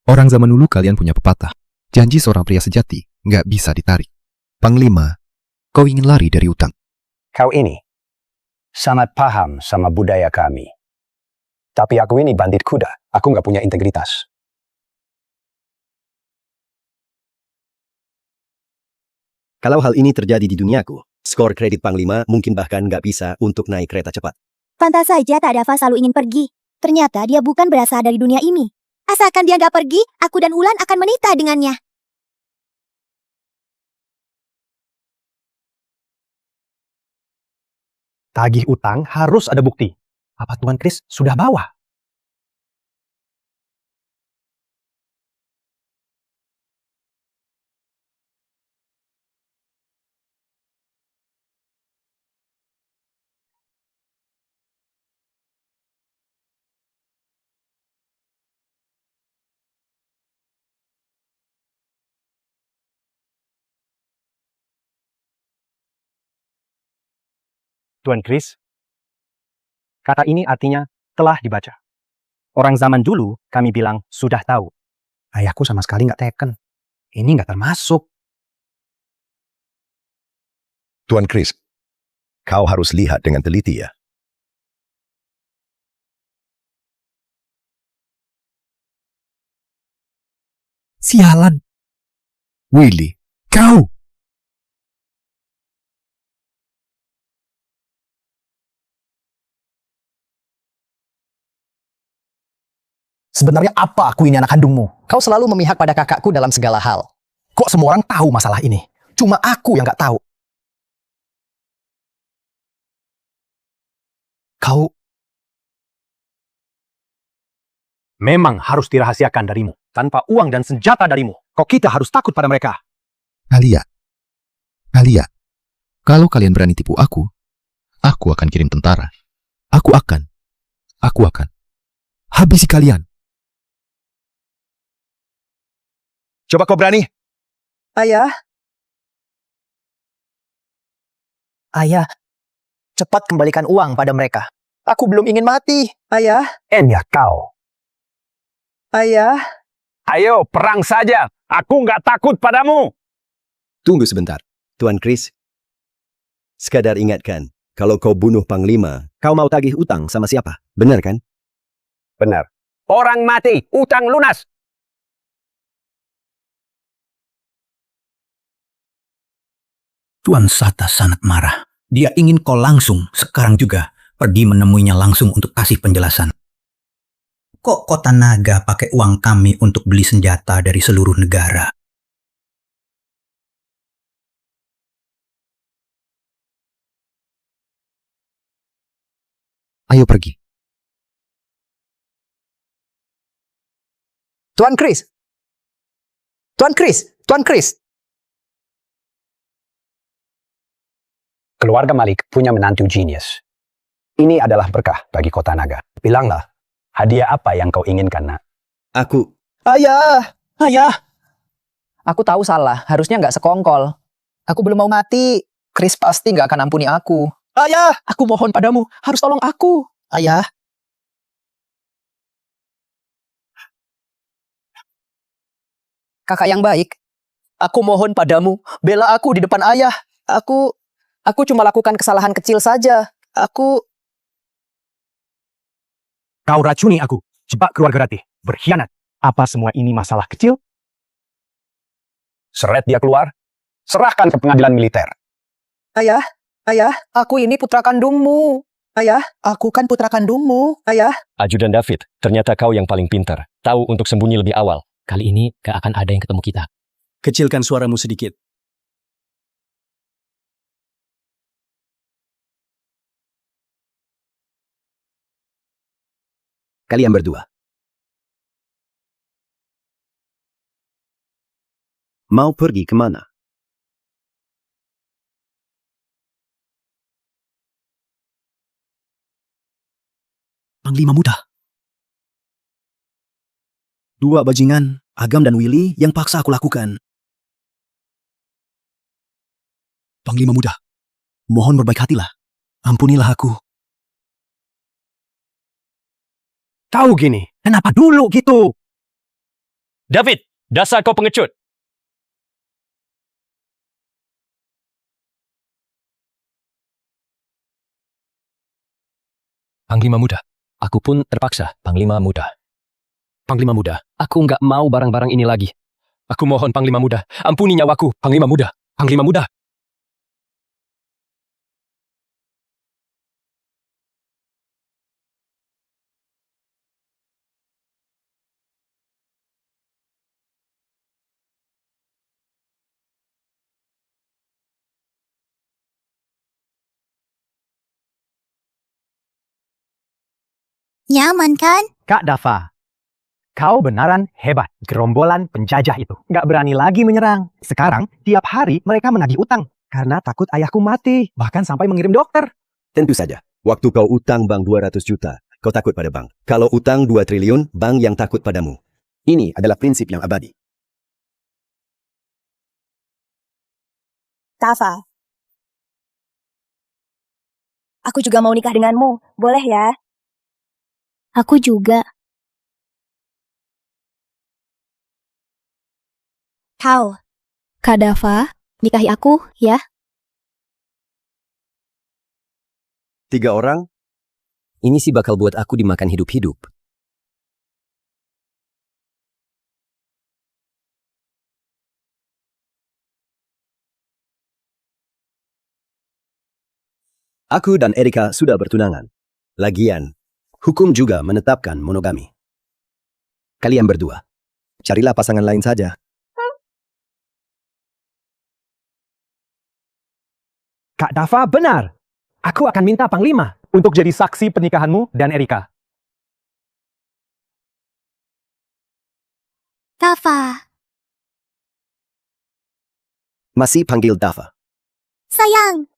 Orang zaman dulu kalian punya pepatah, janji seorang pria sejati nggak bisa ditarik. Panglima, kau ingin lari dari utang. Kau ini sangat paham sama budaya kami. Tapi aku ini bandit kuda, aku nggak punya integritas. Kalau hal ini terjadi di duniaku, skor kredit Panglima mungkin bahkan nggak bisa untuk naik kereta cepat. Pantas saja Kak Dava selalu ingin pergi. Ternyata dia bukan berasal dari dunia ini. Asalkan dia nggak pergi, aku dan Wulan akan menikah dengannya. Tagih utang harus ada bukti. Apa Tuan Chris sudah bawa? Tuan Chris, kata ini artinya telah dibaca. Orang zaman dulu kami bilang sudah tahu. Ayahku sama sekali nggak teken. Ini nggak termasuk. Tuan Chris, kau harus lihat dengan teliti ya. Sialan. Willy, kau! Sebenarnya apa aku ini anak kandungmu? Kau selalu memihak pada kakakku dalam segala hal. Kok semua orang tahu masalah ini? Cuma aku yang nggak tahu. Kau Memang harus dirahasiakan darimu. Tanpa uang dan senjata darimu, kok kita harus takut pada mereka? Alia, kalau kalian berani tipu aku akan kirim tentara. Aku akan habisi kalian. Coba kau berani. Ayah, cepat kembalikan uang pada mereka. Aku belum ingin mati. Ayah. Ya kau. Ayah. Ayo, perang saja. Aku nggak takut padamu. Tunggu sebentar, Tuan Chris. Sekadar ingatkan, kalau kau bunuh Panglima, kau mau tagih utang sama siapa? Benar kan? Benar. Orang mati, utang lunas. Tuan Sata sangat marah. Dia ingin kau langsung, sekarang juga, pergi menemuinya langsung untuk kasih penjelasan. Kok Kota Naga pakai uang kami untuk beli senjata dari seluruh negara? Ayo pergi. Tuan Chris. Keluarga Malik punya menantu jenius. Ini adalah berkah bagi Kota Naga. Bilanglah, hadiah apa yang kau inginkan, nak? Aku. Ayah. Aku tahu salah, harusnya nggak sekongkol. Aku belum mau mati. Chris pasti nggak akan ampuni aku. Ayah, aku mohon padamu, harus tolong aku. Ayah. Kakak yang baik, aku mohon padamu, bela aku di depan ayah. Aku cuma lakukan kesalahan kecil saja. Kau racuni aku. Jebak keluarga Ratih. Berkhianat. Apa semua ini masalah kecil? Seret dia keluar. Serahkan ke pengadilan militer. Ayah, aku ini putra kandungmu. Ayah, aku kan putra kandungmu. Ayah. Ajudan David, ternyata kau yang paling pintar. Tahu untuk sembunyi lebih awal. Kali ini gak akan ada yang ketemu kita. Kecilkan suaramu sedikit. Kalian berdua. Mau pergi kemana? Panglima Muda. Dua bajingan, Agam dan Willy, yang paksa aku lakukan. Panglima Muda, mohon berbaik hatilah. Ampunilah aku. Tahu gini, kenapa dulu gitu? David, dasar kau pengecut. Panglima Muda. Aku pun terpaksa, Panglima Muda. Panglima Muda, aku nggak mau barang-barang ini lagi. Aku mohon Panglima Muda, ampuni nyawaku, Panglima Muda. Panglima Muda. Nyaman kan? Kak Dava, kau benaran hebat. Gerombolan penjajah itu nggak berani lagi menyerang. Sekarang, tiap hari mereka menagih utang. Karena takut ayahku mati. Bahkan sampai mengirim dokter. Tentu saja. Waktu kau utang bank 200 juta, kau takut pada bank. Kalau utang 2 triliun, bank yang takut padamu. Ini adalah prinsip yang abadi. Dava. Aku juga mau nikah denganmu. Boleh ya? Aku juga. Kau. Kak Dava, nikahi aku, ya? 3 orang? Ini sih bakal buat aku dimakan hidup-hidup. Aku dan Erika sudah bertunangan. Lagian, hukum juga menetapkan monogami. Kalian berdua, carilah pasangan lain saja. Kak Dava benar. Aku akan minta Panglima untuk jadi saksi pernikahanmu dan Erika. Dava, Masih panggil Dava. sayang.